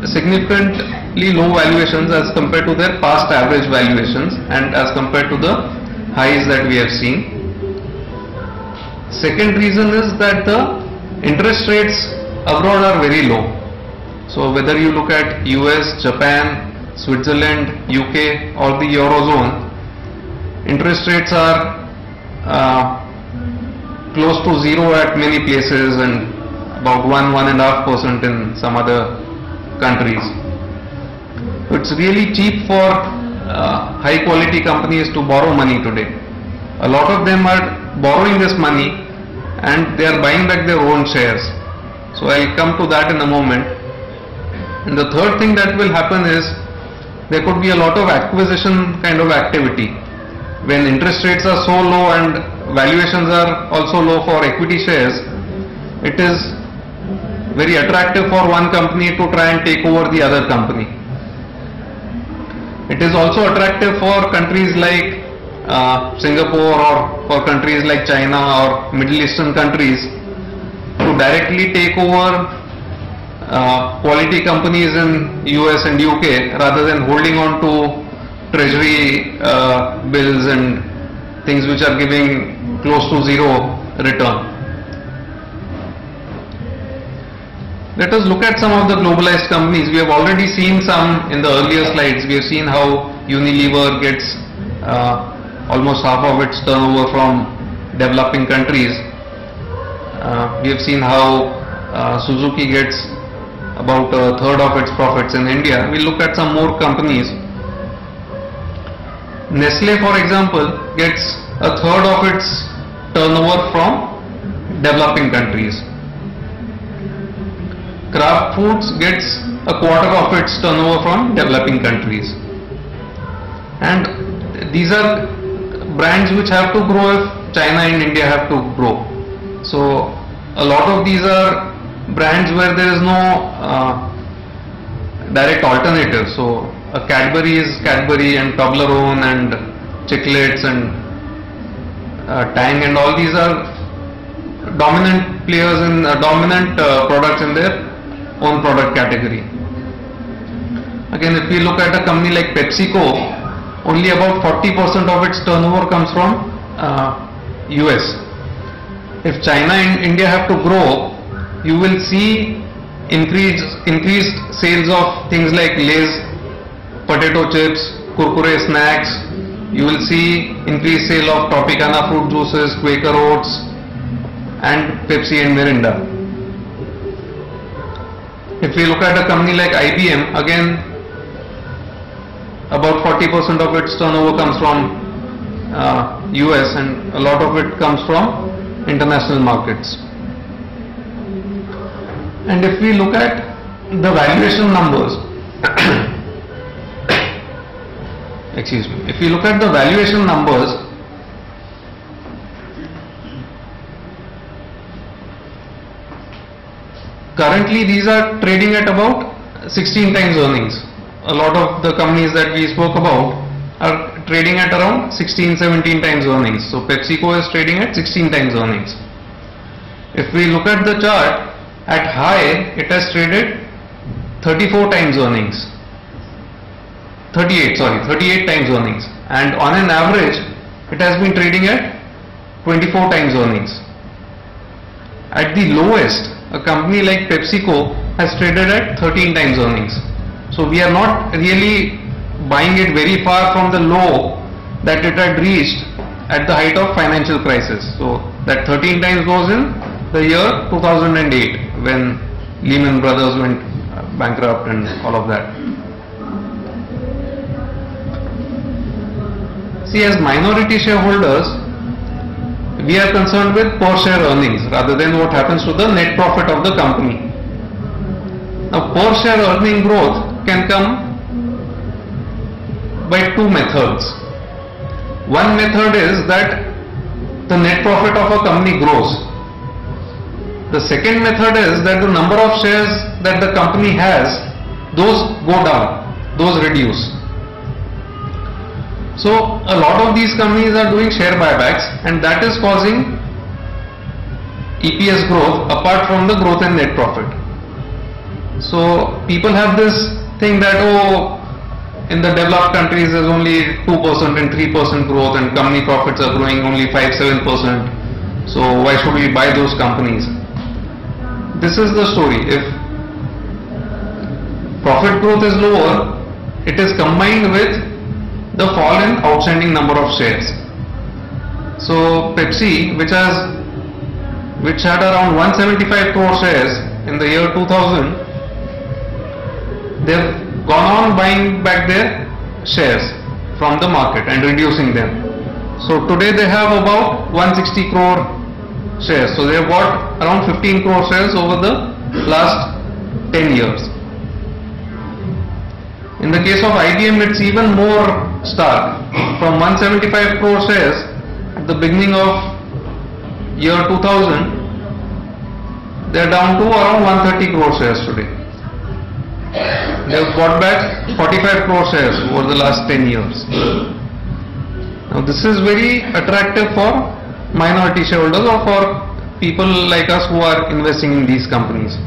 significantly low valuations as compared to their past average valuations and as compared to the highs that we have seen. Second reason is that the interest rates abroad are very low. So whether you look at US, Japan, Switzerland, UK or the Eurozone, interest rates are close to zero at many places and about 1–1.5% in some other countries. It's really cheap for high quality companies to borrow money today. A lot of them are borrowing this money and they are buying back their own shares. So I'll come to that in a moment. And the third thing that will happen is, there could be a lot of acquisition kind of activity. When interest rates are so low and valuations are also low for equity shares, it is very attractive for one company to try and take over the other company. It is also attractive for countries like Singapore or for countries like China or Middle Eastern countries to directly take over quality companies in US and UK rather than holding on to treasury bills and things which are giving close to zero return. Let us look at some of the globalized companies. We have already seen some in the earlier slides. We have seen how Unilever gets almost half of its turnover from developing countries. We have seen how Suzuki gets about a third of its profits in India. We look at some more companies. Nestle, for example, gets a third of its turnover from developing countries. Kraft Foods gets a quarter of its turnover from developing countries. And these are brands which have to grow if China and India have to grow. So a lot of these are brands where there is no direct alternative. So a Cadbury is Cadbury and Toblerone and Chiclets and Tang, and all these are dominant players in dominant products in their own product category. Again, if we look at a company like PepsiCo, only about 40% of its turnover comes from US. If China and India have to grow, you will see increased sales of things like Lay's potato chips, Kurkure snacks. You will see increased sale of Tropicana fruit juices, Quaker Oats and Pepsi and Mirinda. If we look at a company like IBM, again about 40% of its turnover comes from US and a lot of it comes from international markets. And if we look at the valuation numbers, excuse me, if we look at the valuation numbers, currently these are trading at about 16 times earnings. A lot of the companies that we spoke about are trading at around 16-17 times earnings. So PepsiCo is trading at 16 times earnings. If we look at the chart, at high it has traded 34 times earnings. 38 times earnings, and on an average it has been trading at 24 times earnings. At the lowest, a company like PepsiCo has traded at 13 times earnings. So we are not really buying it very far from the low that it had reached at the height of financial crisis. So that 13 times was in the year 2008 when Lehman Brothers went bankrupt and all of that. See, as minority shareholders, we are concerned with per share earnings rather than what happens to the net profit of the company. Now, per share earning growth can come by two methods. One method is that the net profit of a company grows. The second method is that the number of shares that the company has, those go down, those reduce. So a lot of these companies are doing share buybacks, and that is causing EPS growth apart from the growth in net profit. So people have this thing that, oh, in the developed countries there's only 2% and 3% growth and company profits are growing only 5-7%. So why should we buy those companies? This is the story. If profit growth is lower, it is combined with the fall in outstanding number of shares. So Pepsi, which had around 175 crore shares in the year 2000, they have gone on buying back their shares from the market and reducing them. So today they have about 160 crore shares. So they have bought around 15 crore shares over the last 10 years. In the case of IBM, it's even more stark. From 175 crore shares at the beginning of year 2000, they are down to around 130 crore shares today. They have bought back 45 crore shares over the last 10 years. Now this is very attractive for minority shareholders or for people like us who are investing in these companies.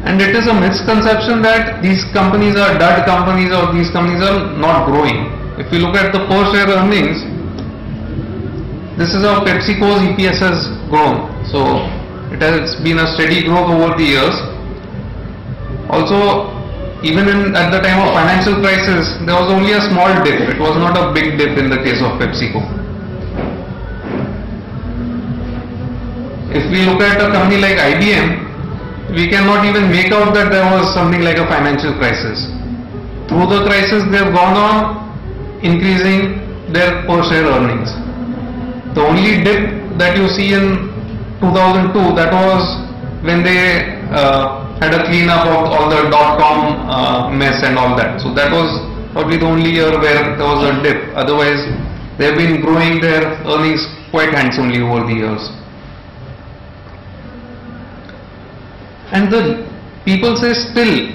And it is a misconception that these companies are dud companies or these companies are not growing. If you look at the per share earnings, this is how PepsiCo's EPS has grown. So it has been a steady growth over the years. Also, even at the time of financial crisis, there was only a small dip. It was not a big dip in the case of PepsiCo. If we look at a company like IBM, we cannot even make out that there was something like a financial crisis. Through the crisis, they have gone on increasing their per share earnings. The only dip that you see in 2002, that was when they had a cleanup of all the dot-com mess and all that. So that was probably the only year where there was a dip. Otherwise, they have been growing their earnings quite handsomely over the years. And the people say still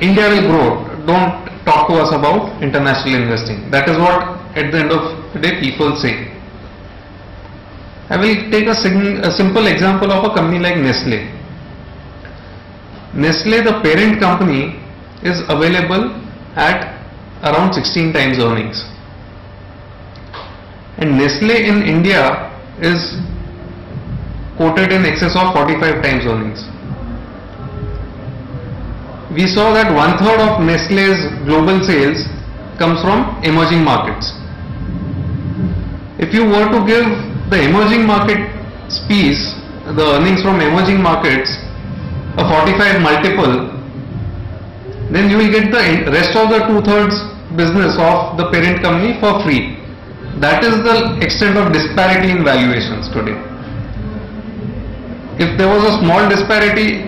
India will grow. Don't talk to us about international investing. That is what at the end of the day people say. I will take a simple example of a company like Nestle. Nestle, the parent company, is available at around 16 times earnings. And Nestle in India is quoted in excess of 45 times earnings. We saw that 1/3 of Nestle's global sales comes from emerging markets. If you were to give the emerging market piece, the earnings from emerging markets, a 45 multiple, then you will get the rest of the 2/3 business of the parent company for free. That is the extent of disparity in valuations today. If there was a small disparity,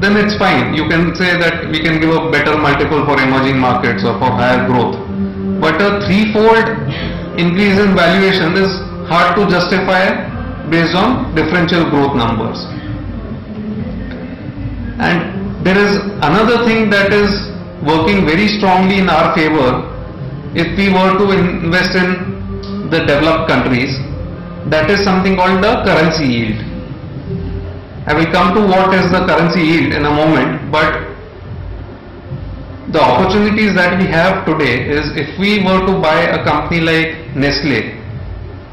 then it's fine. You can say that we can give a better multiple for emerging markets or for higher growth. But a threefold increase in valuation is hard to justify based on differential growth numbers. And there is another thing that is working very strongly in our favor if we were to invest in the developed countries. That is something called the currency yield. I will come to what is the currency yield in a moment, but the opportunities that we have today is if we were to buy a company like Nestle,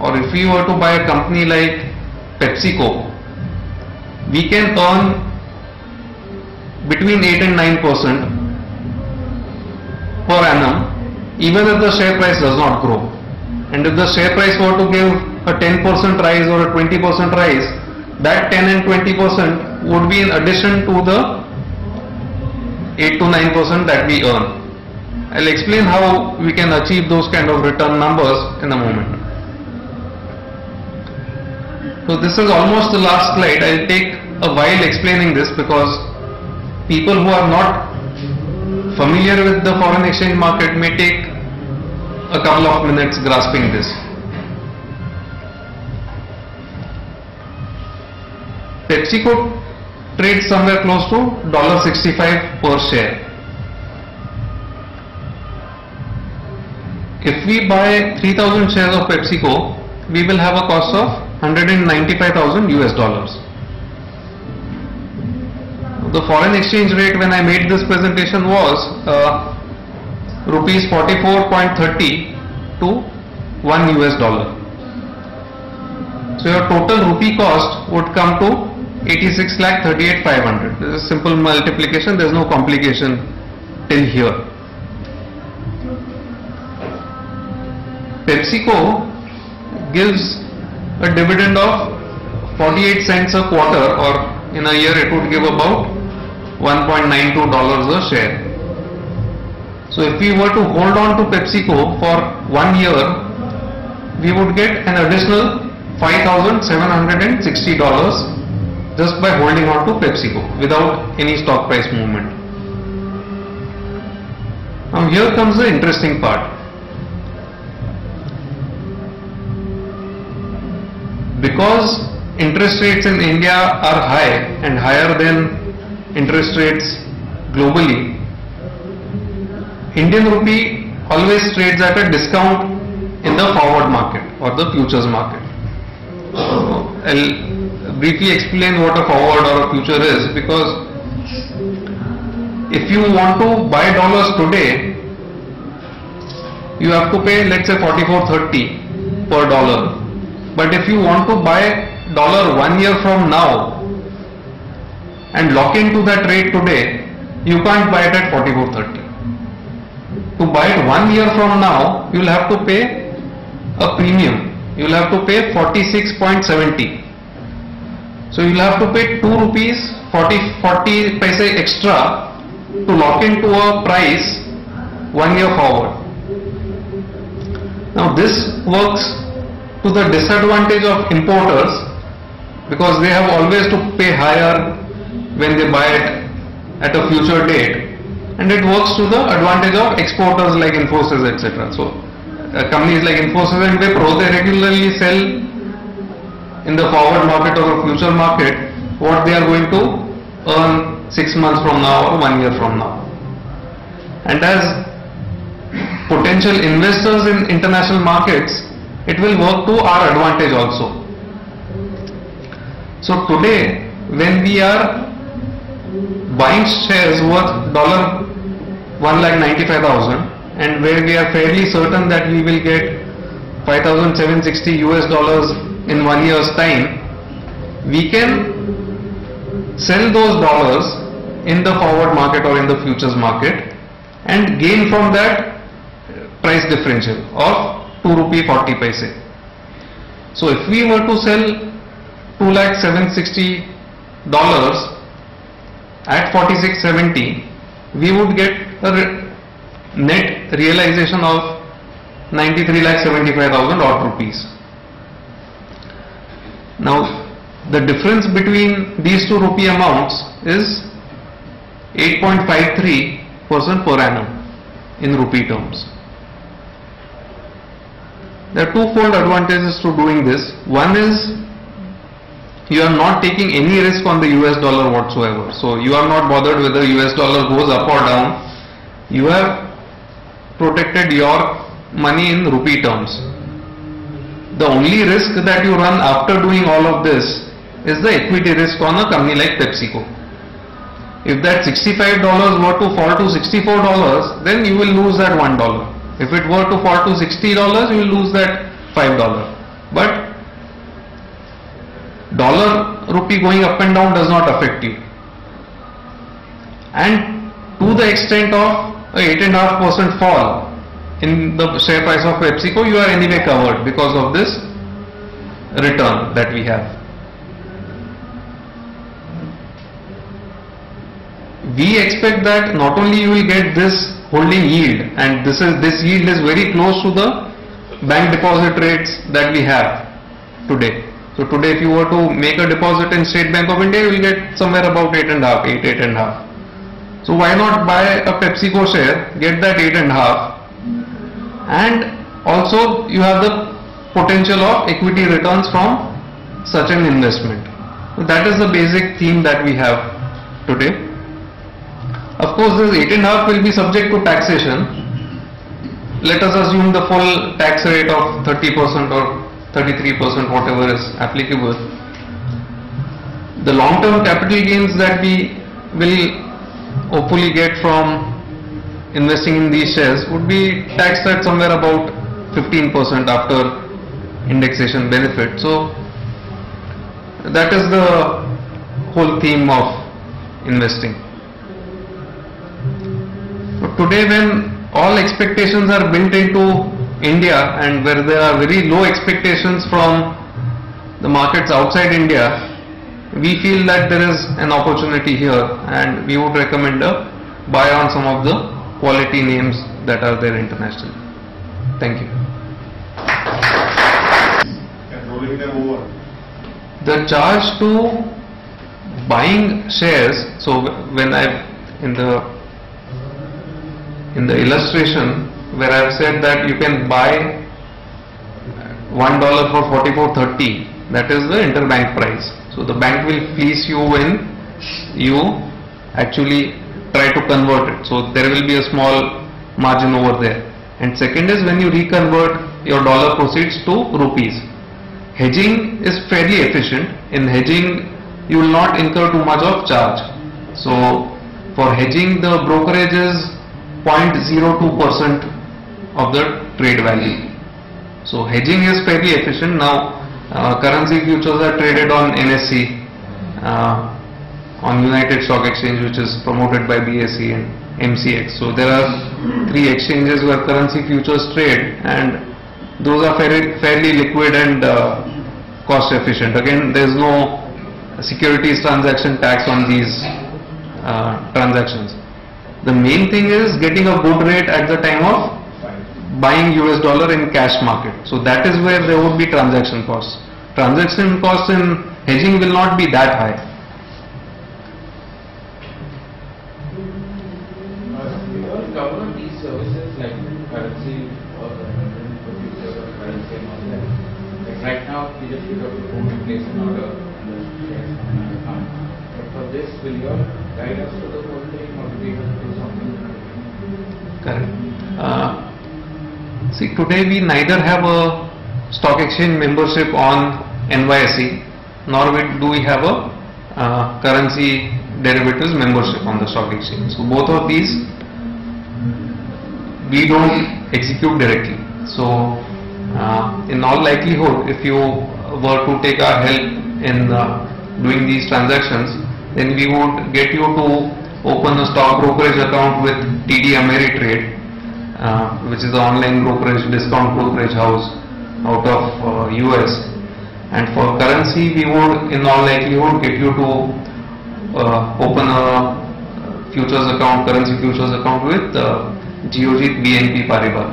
or if we were to buy a company like PepsiCo, we can earn between 8 and 9% per annum, even if the share price does not grow. And if the share price were to give a 10% rise or a 20% rise, that 10 and 20% would be in addition to the 8 to 9% that we earn. I'll explain how we can achieve those kind of return numbers in a moment. So this is almost the last slide. I'll take a while explaining this because people who are not familiar with the foreign exchange market may take a couple of minutes grasping this. PepsiCo trades somewhere close to $65 per share. If we buy 3,000 shares of PepsiCo, we will have a cost of 195,000 US dollars. The foreign exchange rate when I made this presentation was rupees 44.30 to 1 US dollar. So your total rupee cost would come to 86,38,500. This is simple multiplication, there is no complication till here. PepsiCo gives a dividend of 48 cents a quarter, or in a year it would give about $1.92 a share. So if we were to hold on to PepsiCo for 1 year, we would get an additional $5,760 just by holding on to PepsiCo without any stock price movement. Now here comes the interesting part. Because interest rates in India are high and higher than interest rates globally, Indian rupee always trades at a discount in the forward market or the futures market. I'll briefly explain what a forward or a future is, because if you want to buy dollars today, you have to pay, let's say, 44.30 per dollar. But if you want to buy dollar 1 year from now and lock into that rate today, you can't buy it at 44.30. To buy it 1 year from now, you will have to pay a premium. You will have to pay 46.70. So you will have to pay 2 rupees 40 paise extra to lock into a price 1 year forward. Now this works to the disadvantage of importers, because they have always to pay higher when they buy it at a future date, and it works to the advantage of exporters like Infosys, etc. So companies like Infosys and Wipro, they regularly sell in the forward market or the future market what they are going to earn 6 months from now or 1 year from now. And as potential investors in international markets, it will work to our advantage also. So today, when we are buying shares worth $1,95,000 and where we are fairly certain that we will get 5,760 US dollars in 1 year's time, we can sell those dollars in the forward market or in the futures market and gain from that price differential of 2 rupee 40 paise. So if we were to sell 2,760,000 at 46.70, we would get a net realization of 93,75,000 odd rupees. Now the difference between these two rupee amounts is 8.53% per annum in rupee terms. There are twofold advantages to doing this. One is you are not taking any risk on the US dollar whatsoever. So you are not bothered whether US dollar goes up or down. You have protected your money in rupee terms. The only risk that you run after doing all of this is the equity risk on a company like PepsiCo. If that $65 were to fall to $64, then you will lose that $1. If it were to fall to $60, you will lose that $5. But dollar rupee going up and down does not affect you. And to the extent of a 8.5% fall in the share price of PepsiCo, you are anyway covered because of this return that we have. We expect that not only you will get this holding yield, and this yield is very close to the bank deposit rates that we have today. So today if you were to make a deposit in State Bank of India, you will get somewhere about 8.5. So why not buy a PepsiCo share, get that 8.5, and also you have the potential of equity returns from such an investment. So that is the basic theme that we have today. Of course, this 8.5 will be subject to taxation. Let us assume the full tax rate of 30% or 33%, whatever is applicable. The long-term capital gains that we will hopefully get from investing in these shares would be taxed at somewhere about 15% after indexation benefit. So that is the whole theme of investing. So today, when all expectations are built into India and where there are very low expectations from the markets outside India, we feel that there is an opportunity here, and we would recommend a buy on some of the quality names that are there internationally. Thank you. Rolling them over. The charge to buying shares, so when in the illustration where I have said that you can buy $1 for 44.30, that is the interbank price. So the bank will fleece you when you actually try to convert it. So there will be a small margin over there. And second is when you reconvert your dollar proceeds to rupees. Hedging is fairly efficient. In hedging, you will not incur too much of charge. So for hedging, the brokerage is 0.02% of the trade value. So hedging is fairly efficient. Now currency futures are traded on NSE, on United Stock Exchange, which is promoted by BSE and MCX. So there are 3 exchanges where currency futures trade, and those are fairly liquid and cost efficient. Again, there is no securities transaction tax on these transactions. The main thing is getting a good rate at the time of buying US dollar in cash market. So that is where there would be transaction costs. Transaction costs in hedging will not be that high. We all cover these services like currency or futures or currency and all that. Like right now, we just have to go and place an order and the shares come in our account. But for this, will you all guide us to the whole thing, or do we have to do something? Correct. See, today we neither have a stock exchange membership on NYSE, nor do we have a currency derivatives membership on the stock exchange. So both of these we don't execute directly. So in all likelihood, if you were to take our help in doing these transactions, then we would get you to open a stock brokerage account with TD Ameritrade, which is the online brokerage, discount brokerage house out of US. And for currency, we would in all likelihood get you to open a futures account, currency futures account with Geojit BNP Paribas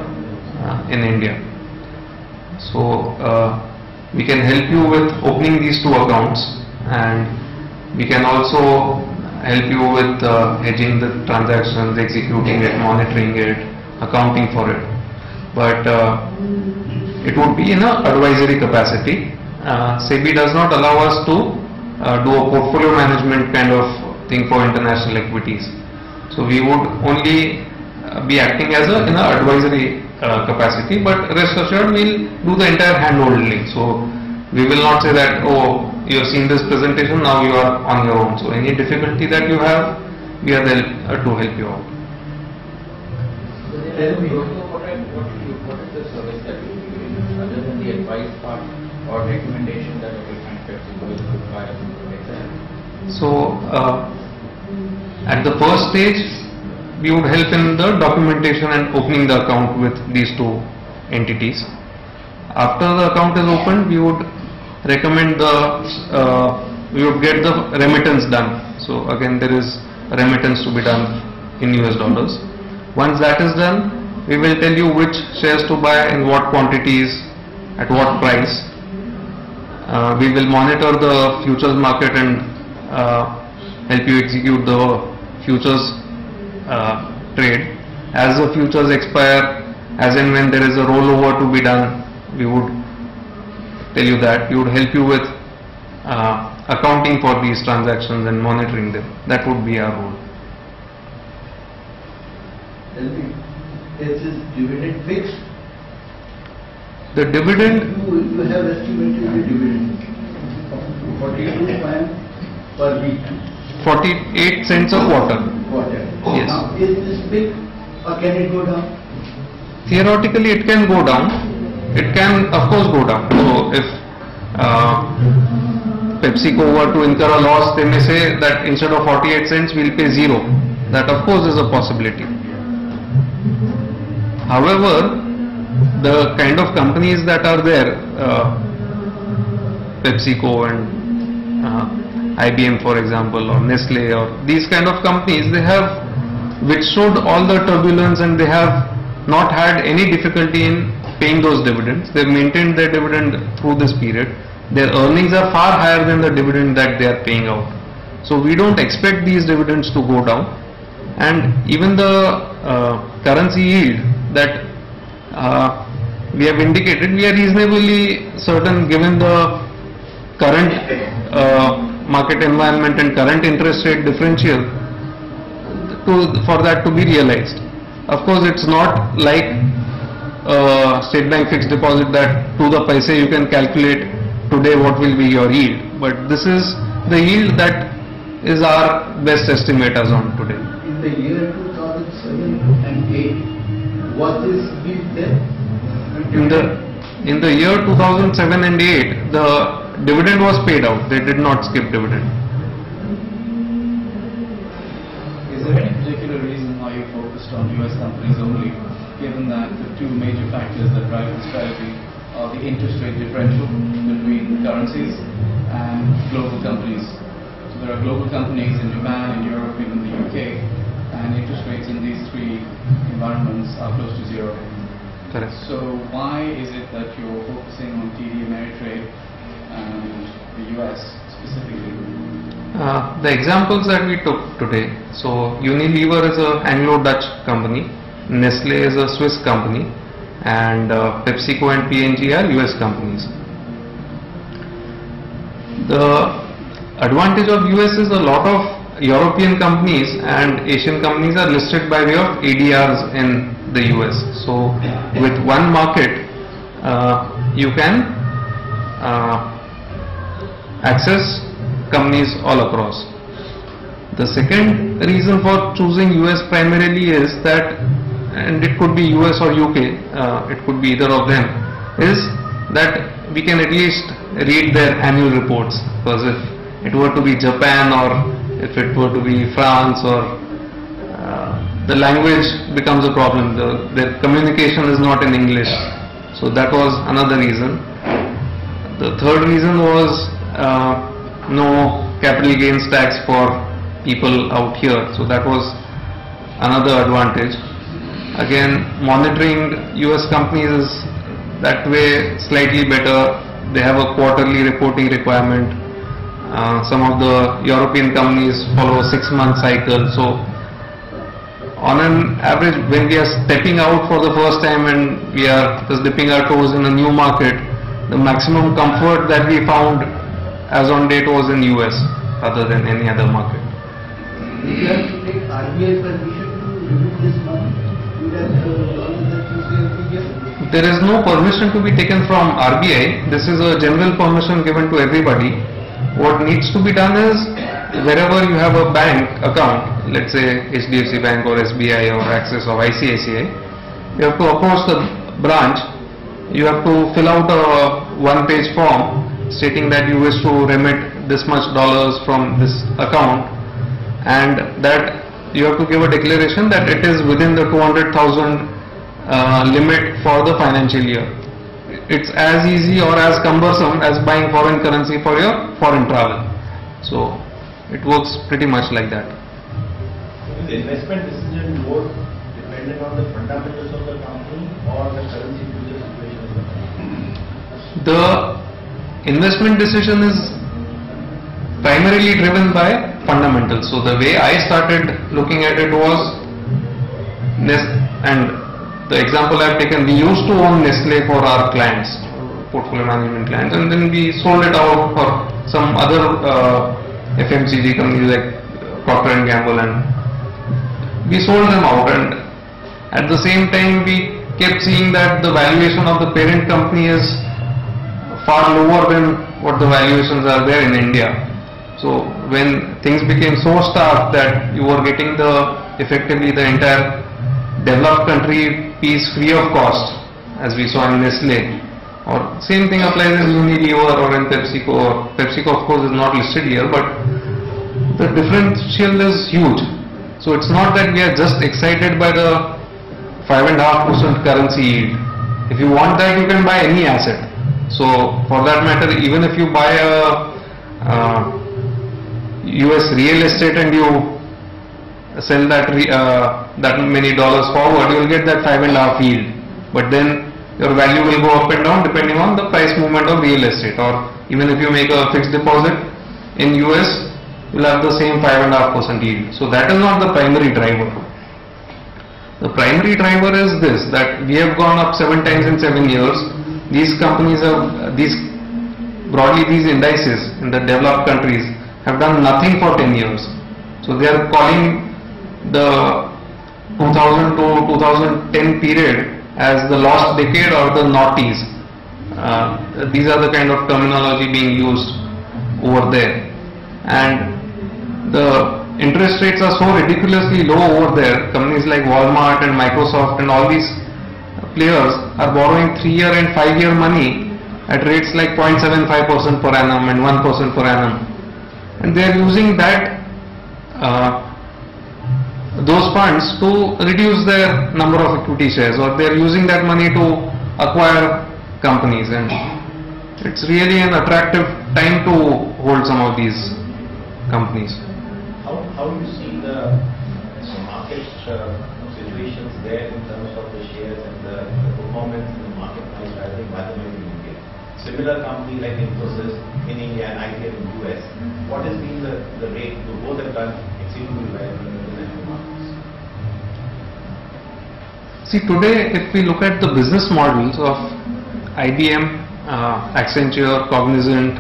in India. So we can help you with opening these two accounts, and we can also help you with hedging the transactions, executing it, monitoring it, accounting for it. But it would be in an advisory capacity. SEBI does not allow us to do a portfolio management kind of thing for international equities. So we would only be acting as in an advisory capacity, but rest assured we'll do the entire hand-holding. So we will not say that, oh, you have seen this presentation, now you are on your own. So any difficulty that you have, we are there to help you out. What is the service that you give other than the advice part or recommendation that okay, fine, PepsiCo is good, buy it? So at the first stage, we would help in the documentation and opening the account with these two entities. After the account is opened, we would recommend we would get the remittance done. So again, there is remittance to be done in US dollars. Once that is done, we will tell you which shares to buy, in what quantities, at what price. We will monitor the futures market and help you execute the futures trade. As the futures expire, as and when there is a rollover to be done, we would tell you that. We would help you with accounting for these transactions and monitoring them. That would be our role. Is this dividend fixed? The dividend, You have estimated the dividend 42 per week. 48 cents a quarter. Yes. Now, is this big or can it go down? Theoretically, it can go down. It can, of course, go down. So if PepsiCo were to incur a loss, they may say that instead of 48 cents, we'll pay 0. That, of course, is a possibility. However, the kind of companies that are there, PepsiCo and IBM, for example, or Nestle, or these kind of companies, they have withstood all the turbulence and they have not had any difficulty in paying those dividends. They have maintained their dividend through this period. Their earnings are far higher than the dividend that they are paying out. So we don't expect these dividends to go down. And even the currency yield that we have indicated, we are reasonably certain, given the current market environment and current interest rate differential, for that to be realized. Of course, it's not like State Bank fixed deposit that to the paise you can calculate today what will be your yield, but this is the yield that is our best estimate as on today. In the year 2007 and 8, was this yield there? In the year 2007 and 8, the dividend was paid out. They did not skip dividend. Is there any particular reason why you focused on US companies only, given that the two major factors that drive the strategy are the interest rate differential between currencies and global companies? So there are global companies in Japan, in Europe, in the UK, and interest rates in these three environments are close to zero. Correct. So why is it that you're focusing on TD Ameritrade and the US specifically? The examples that we took today, so Unilever is an Anglo-Dutch company, Nestle is a Swiss company, and PepsiCo and P&G are US companies. The advantage of US is a lot of European companies and Asian companies are listed by way of ADRs in the US. So with one market, you can access companies all across. The second reason for choosing US primarily is that, and it could be US or UK, it could be either of them, is that we can at least read their annual reports, because if it were to be Japan or if it were to be France, or the language becomes a problem. Their communication is not in English. So that was another reason. The third reason was no capital gains tax for people out here. So that was another advantage. Again, monitoring US companies is that way slightly better they have a quarterly reporting requirement. Some of the European companies follow a 6-month cycle. So on an average, when we are stepping out for the first time and we are just dipping our toes in a new market, the maximum comfort that we found as on date was in US rather than any other market. If you have to take RBI permission to remove this money, you have that you say every year? There is no permission to be taken from RBI. This is a general permission given to everybody. What needs to be done is, wherever you have a bank account, let's say HDFC Bank or SBI or Axis or ICICI, you have to approach the branch. You have to fill out a 1-page form stating that you wish to remit this much dollars from this account, and that you have to give a declaration that it is within the 200,000 limit for the financial year. It's as easy or as cumbersome as buying foreign currency for your foreign travel. So it works pretty much like that. Is the investment decision more dependent on the fundamentals of the company or the currency future situation of the company? The investment decision is primarily driven by fundamentals. So the way I started looking at it was, and the example I've taken, we used to own Nestle for our clients, portfolio management clients, and then we sold it out for some other FMCG companies like Procter & Gamble, and we sold them out, and at the same time we kept seeing that the valuation of the parent company is far lower than what the valuations are there in India. So when things became so stark that you were getting effectively the entire developed country piece free of cost, as we saw in Nestle, or same thing applies in Unilever or in PepsiCo. PepsiCo of course is not listed here, but the differential is huge. So it's not that we are just excited by the 5.5% currency yield. If you want that, you can buy any asset. So for that matter, even if you buy a US real estate and you sell that that many dollars forward, you will get that 5.5 yield. But then your value will go up and down depending on the price movement of real estate. Or even if you make a fixed deposit in US, you will have the same 5.5% yield. So that is not the primary driver. The primary driver is this, that we have gone up 7 times in 7 years. These companies have, broadly these indices in the developed countries have done nothing for 10 years. So they are calling the 2000 to 2010 period as the lost decade or the noughties. These are the kind of terminology being used over there. And the interest rates are so ridiculously low over there. Companies like Walmart and Microsoft and all these players are borrowing 3-year and 5-year money at rates like 0.75% per annum and 1% per annum. And they are using that those funds to reduce their number of equity shares, or they are using that money to acquire companies, and it's really an attractive time to hold some of these companies. How do you see the market situations there in terms of the shares and the performance in the market price rising by the way in India? Similar company like Infosys in India and IBM in US, what has been the rate? Both have done exceedingly well in the markets. See, today if we look at the business models of IBM, Accenture, Cognizant,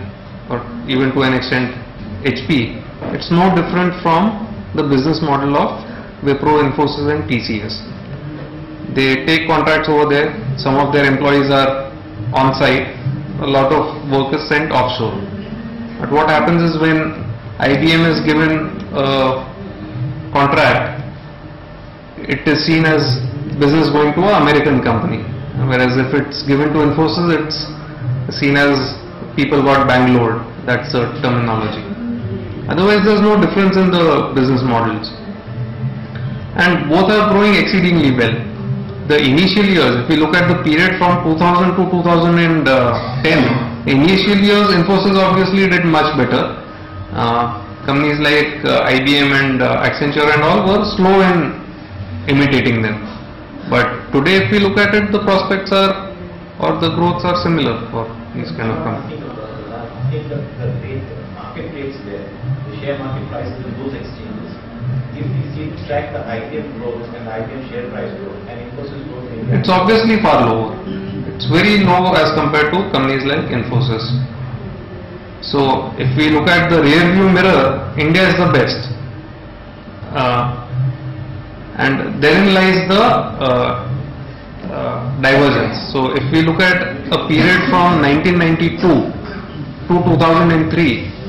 or even to an extent HP, it's no different from the business model of Wipro, Infosys and TCS. They take contracts over there, some of their employees are on site, a lot of work is sent offshore. But what happens is when IBM is given a contract, it is seen as business going to an American company, whereas if it's given to Infosys, it's seen as people got Bangalore. That's the terminology. Otherwise there's no difference in the business models, and both are growing exceedingly well. The initial years, if we look at the period from 2000 to 2010, the initial years Infosys obviously did much better. Companies like IBM and Accenture and all were slow in imitating them. But today if we look at it, the prospects are or the growths are similar for these kind of companies? I think the market rates there, the share market prices in those exchanges, if you track the IBM growth and the IBM share price growth and Infosys growth in India, It's obviously far lower. It's very low as compared to companies like Infosys. So if we look at the rear view mirror, India is the best. And therein lies the divergence. So if we look at a period from 1992 to 2003,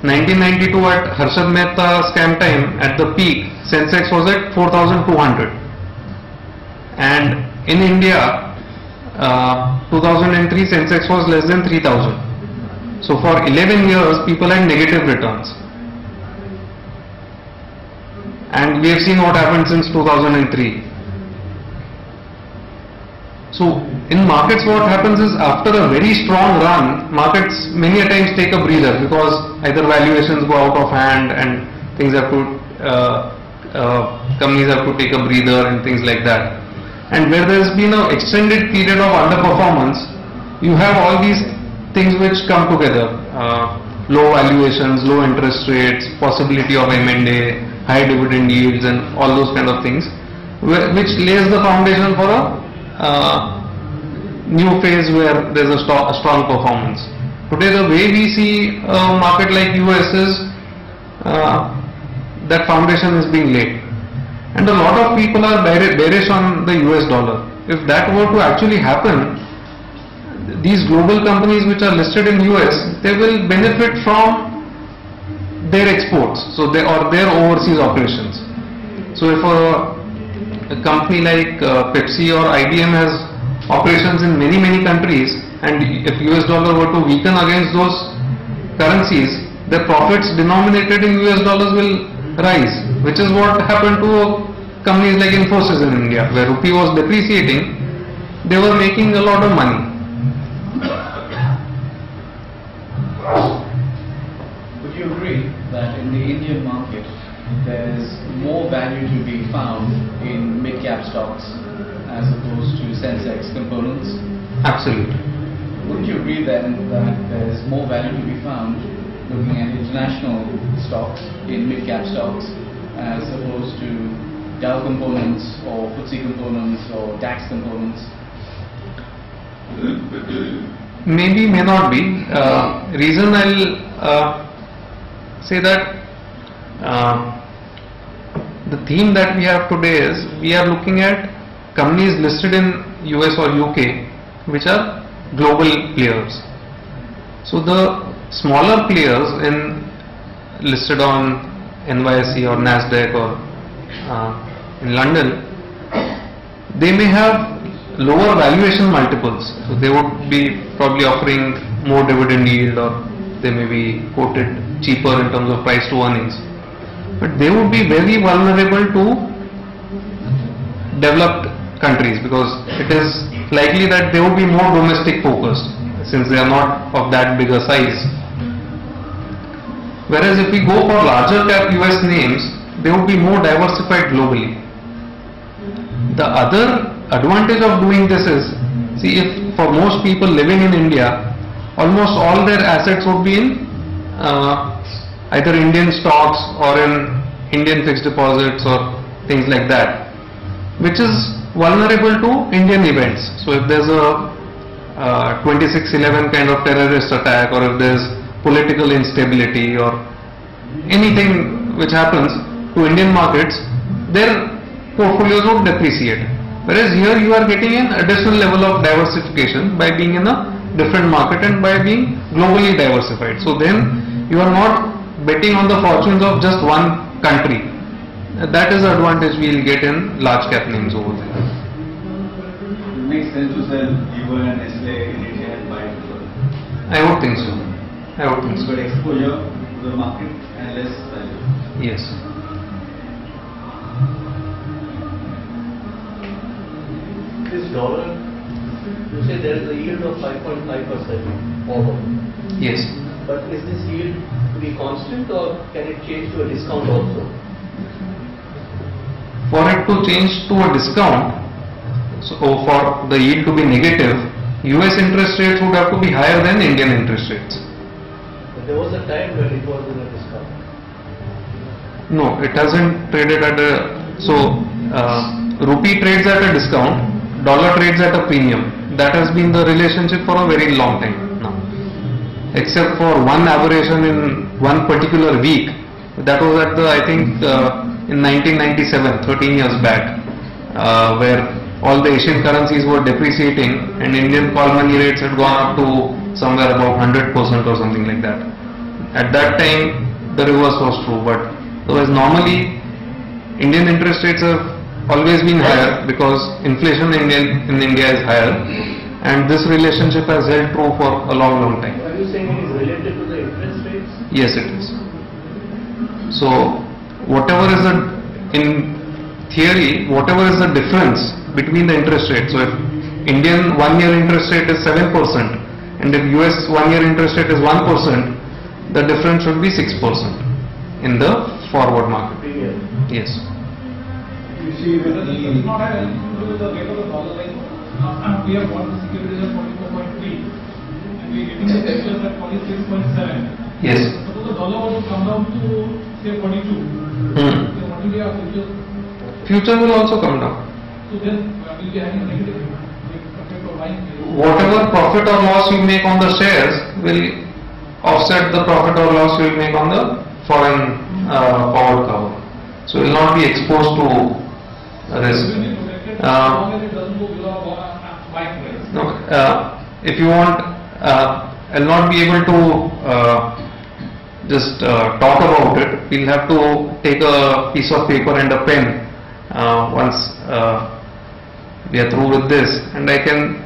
1992 at Harshad Mehta scam time, at the peak, Sensex was at 4,200. And in India, 2003 Sensex was less than 3,000. So for 11 years, people had negative returns. And we have seen what happened since 2003. So in markets what happens is, after a very strong run, markets many a times take a breather because either valuations go out of hand and things have to, companies have to take a breather and things like that. And where there has been an extended period of underperformance, you have all these things which come together. Low valuations, low interest rates, possibility of M&A, high dividend yields and all those kind of things, which lays the foundation for a new phase where there is a strong performance. Today the way we see a market like US is that foundation is being laid. And a lot of people are bearish on the US dollar. If that were to actually happen, these global companies which are listed in US, they will benefit from their exports, so they or their overseas operations. So if a company like Pepsi or IBM has operations in many countries, and if US dollar were to weaken against those currencies, their profits denominated in US dollars will rise, which is what happened to companies like Infosys in India, where rupee was depreciating, they were making a lot of money. Would you agree that in the Indian market there is more value to be found in mid-cap stocks as opposed to Sensex components? Absolutely. Wouldn't you agree then that there is more value to be found looking at international stocks in mid-cap stocks as opposed to Dow components or FTSE components or DAX components? Maybe, may not be. Reason I'll say that the theme that we have today is, we are looking at companies listed in US or UK which are global players. So the smaller players listed on NYSE or NASDAQ or in London, they may have lower valuation multiples, so they would be probably offering more dividend yield, or they may be quoted cheaper in terms of price to earnings, but they would be very vulnerable to developed countries because it is likely that they would be more domestic focused since they are not of that bigger size. Whereas if we go for larger cap US names, they would be more diversified globally. The other advantage of doing this is, see, if for most people living in India, almost all their assets would be in either Indian stocks or in Indian fixed deposits or things like that, which is vulnerable to Indian events. So if there's a 26/11 kind of terrorist attack, or if there's political instability or anything which happens to Indian markets, their portfolios would depreciate. Whereas here you are getting an additional level of diversification by being in a different market and by being globally diversified. So then you are not betting on the fortunes of just one country. That is the advantage we will get in large cap names over there. It makes sense to sell Ever and Nestle in India and buy it abroad. I would think so. I would think so. But exposure to the market and less value. Yes. This dollar, you say there is a yield of 5.5% over. Yes. But is this yield to be constant, or can it change to a discount also? For it to change to a discount, So for the yield to be negative, US interest rates would have to be higher than Indian interest rates. But there was a time when it was in a discount. No, it hasn't traded at a, so rupee trades at a discount, dollar trades at a premium. That has been the relationship for a very long time now. Except for one aberration in one particular week, that was at the, I think, in 1997, 13 years back, where all the Asian currencies were depreciating and Indian call money rates had gone up to somewhere about 100% or something like that. At that time, the reverse was true, but otherwise normally Indian interest rates have always been higher because inflation in India is higher, and this relationship has held true for a long time. Are you saying it is related to the interest rates? Yes, it is. So whatever is the, in theory, whatever is the difference between the interest rates, so if Indian 1 year interest rate is 7% and if US 1 year interest rate is 1%, the difference should be 6% in the forward market. Yes. You see, when the not have anything to do with the rate of the dollar, like we have bought the securities at 44.3 and we are getting the futures at 46.7. Yes. Suppose the dollar was to come down to say 42. Then what will be our futures? Future will also come down. So then we'll be having a negative effect of buying. Whatever profit or loss you make on the shares will offset the profit or loss you will make on the foreign forward cover. So you will not be exposed to risk. If you want, I'll not be able to just talk about it. We'll have to take a piece of paper and a pen once we are through with this, and I can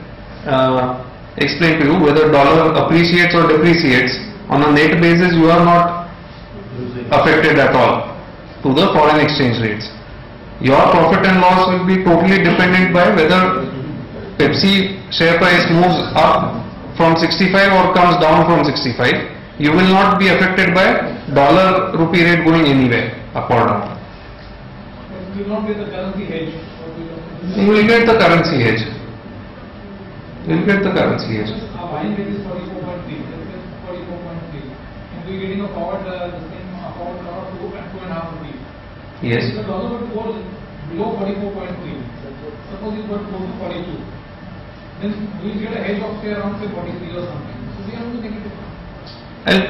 explain to you whether dollar appreciates or depreciates. On a net basis, you are not affected at all to the foreign exchange rates. Your profit and loss will be totally dependent by whether Pepsi share price moves up from 65 or comes down from 65. You will not be affected by dollar rupee rate going anywhere up or down. You will not get the currency hedge. You will get the currency hedge. You will get the currency hedge. Our buying rate is 44.3. Let's say 44.3. And we are getting a forward, the same forward dollar 2.5 rupees. Yes. If the dollar would go below 44.3, suppose it got close to 42, then we will get a hedge of say around say 43 or something. So we have to take it. I'll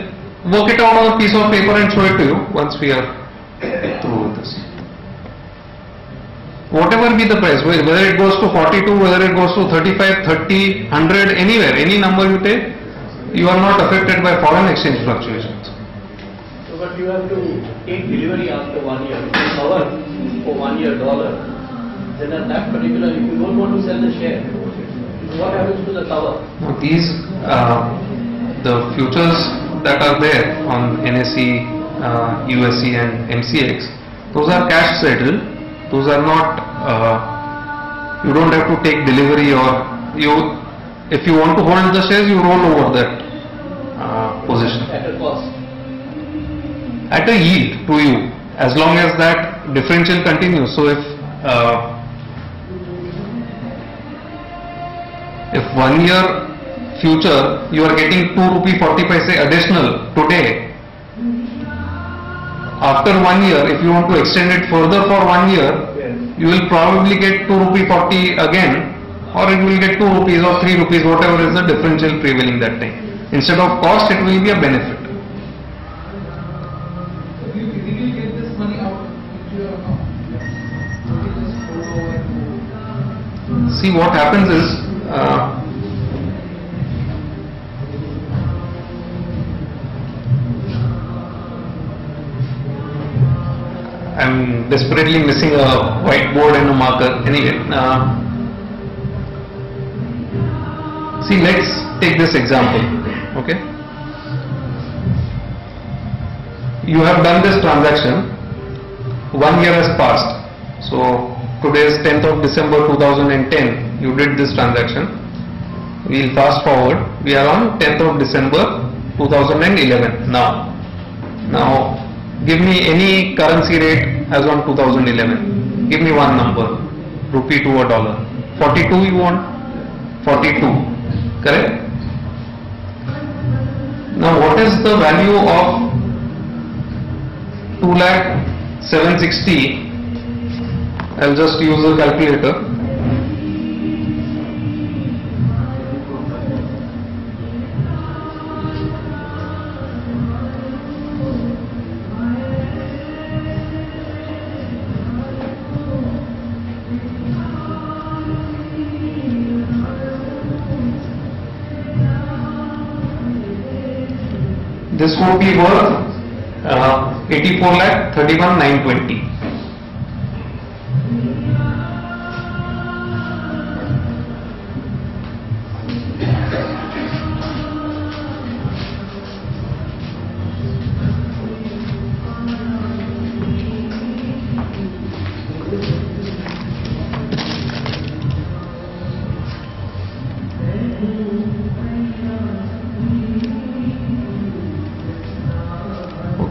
work it out on a piece of paper and show it to you once we are through with this. Whatever be the price, whether it goes to 42, whether it goes to 35, 30, 100, anywhere, any number you take, you are not affected by foreign exchange fluctuations. So, but you have to take delivery after 1 year. If you cover for 1 year dollar, then at that particular, if you don't want to sell the share, what happens to the cover? Now these, the futures that are there on NSE, USE and MCX, those are cash settled. Those are not, you don't have to take delivery, or you, if you want to hold the shares, you roll over that position. At a cost? At a yield to you, as long as that differential continues. So if 1 year future you are getting 2 rupee 40 paise additional today, after 1 year, if you want to extend it further for 1 year, you will probably get 2 rupee 40 again, or it will get 2 rupees or 3 rupees, whatever is the differential prevailing that time. Instead of cost, it will be a benefit. So you physically get this money out into your account. So you just hold over and See, what happens is, I'm desperately missing a whiteboard and a marker. Anyway, see, let's take this example. Okay, you have done this transaction. 1 year has passed. So today is 10th of December 2010. You did this transaction. We'll fast forward. We are on 10th of December 2011 now. Now, give me any currency rate as on 2011. Give me one number, rupee to a dollar. 42 you want? 42, correct? Now what is the value of 2,760,000? I'll just use the calculator. This would be worth 84,31,920.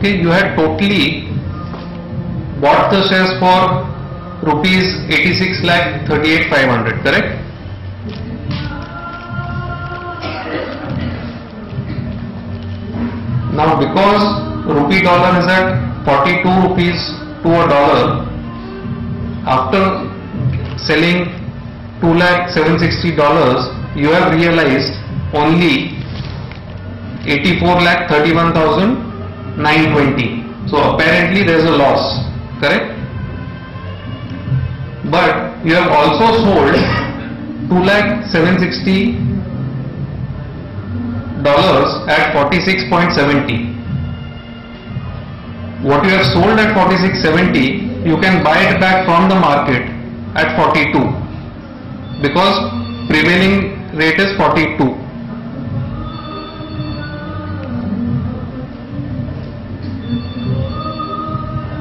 Okay, you had totally bought the shares for rupees 86,38,500, correct? Now because rupee dollar is at 42 rupees to a dollar, after selling $2,760,000, you have realized only 84,31,920. So apparently there is a loss, correct? But you have also sold $2,760,000 at 46.70. What you have sold at 46.70, you can buy it back from the market at 42 because prevailing rate is 42.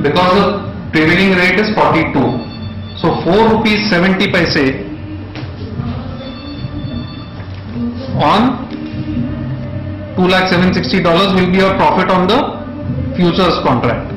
Because the prevailing rate is 42. So 4 rupees 70 paise on $2,760,000 will be your profit on the futures contract.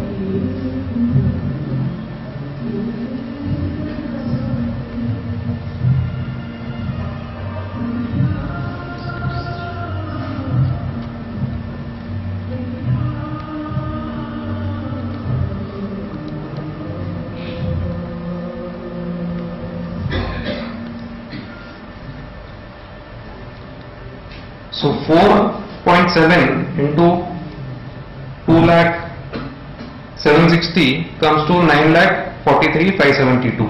So 4.7 into 2,760,000 comes to 9,43,572.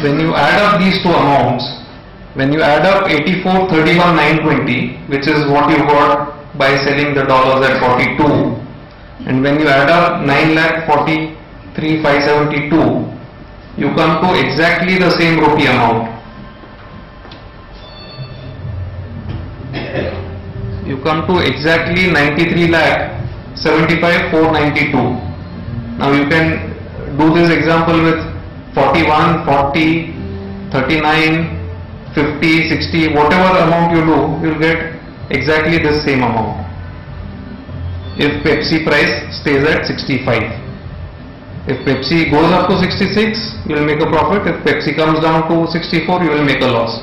When you add up these two amounts, when you add up 84,31,920, which is what you got by selling the dollars at 42, and when you add up 9,43,572, you come to exactly the same rupee amount. You come to exactly 93,75,492. Now you can do this example with 41, 40, 39, 50, 60, whatever amount you do, you will get exactly the same amount. If Pepsi price stays at 65. If Pepsi goes up to 66, you will make a profit. If Pepsi comes down to 64, you will make a loss.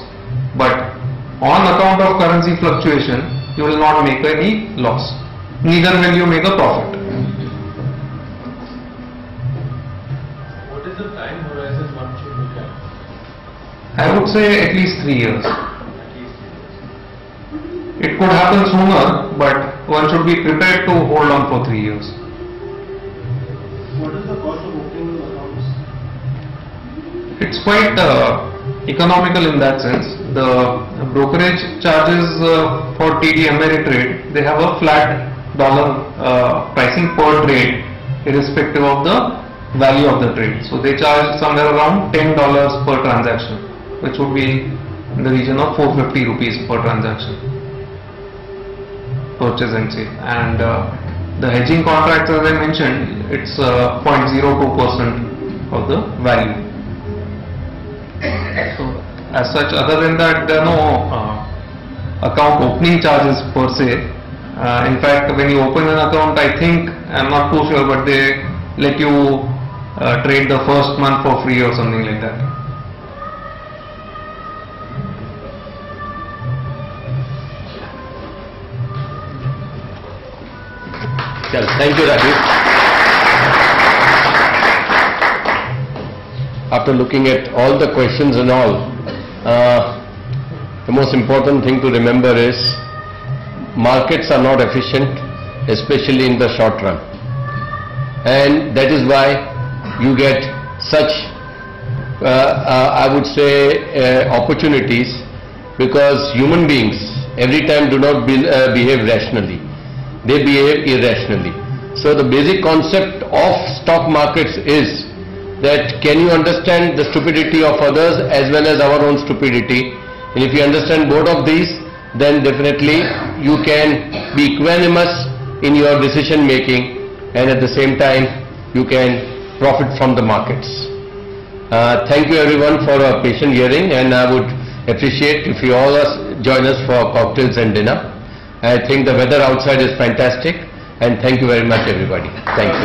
But on account of currency fluctuation, you will not make any loss. Neither will you make a profit. What is the time horizon one should look at? I would say at least 3 years. It could happen sooner, but one should be prepared to hold on for 3 years. What is the cost of opening the accounts? It's quite economical in that sense. The brokerage charges for TD Ameritrade, they have a flat dollar pricing per trade, irrespective of the value of the trade. So they charge somewhere around $10 per transaction, which would be in the region of 450 rupees per transaction. Purchase and sale. And the hedging contracts, as I mentioned, it's 0.02% of the value. So as such, other than that, there are no account opening charges per se. In fact, when you open an account, I think, I'm not too sure, but they let you trade the first month for free or something like that. Yes, thank you, Rajesh. After looking at all the questions and all, the most important thing to remember is markets are not efficient, especially in the short run. And that is why you get such, I would say, opportunities, because human beings every time do not behave rationally. They behave irrationally. So the basic concept of stock markets is that can you understand the stupidity of others as well as our own stupidity, and if you understand both of these, then definitely you can be equanimous in your decision making, and at the same time you can profit from the markets. Thank you everyone for a patient hearing, and I would appreciate if you all join us for cocktails and dinner. I think the weather outside is fantastic, and thank you very much everybody. Thank you.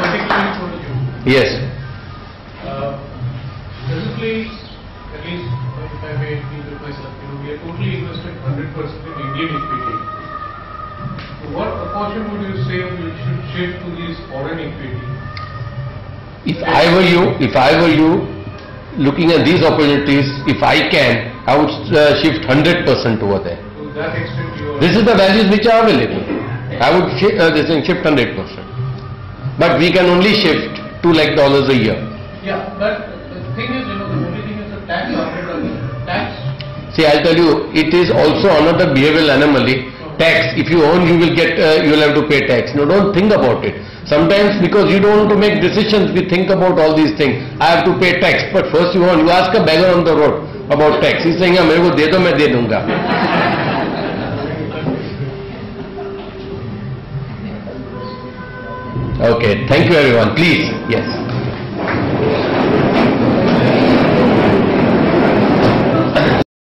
Particularly for you. Yes. Presently, at least if I may speak with myself, we are totally invested 100% in Indian equity. What proportion would you say we should shift to these foreign equity? If I were you, looking at these opportunities, if I can, I would shift 100% over there. To that extent, you are. This is the values which are available. I would shift 100%. But we can only shift $2 lakh a year. Yeah, but the thing is, the only thing is the tax tax. See, I'll tell you, it is also another behavioral anomaly. Tax. If you own, you will have to pay tax. No, don't think about it. Sometimes because you don't want to make decisions, we think about all these things. I have to pay tax, but first you ask a beggar on the road about tax. He's saying, "मेरे को दे दो, मैं दे दूँगा." Okay, thank you everyone. Please, yes.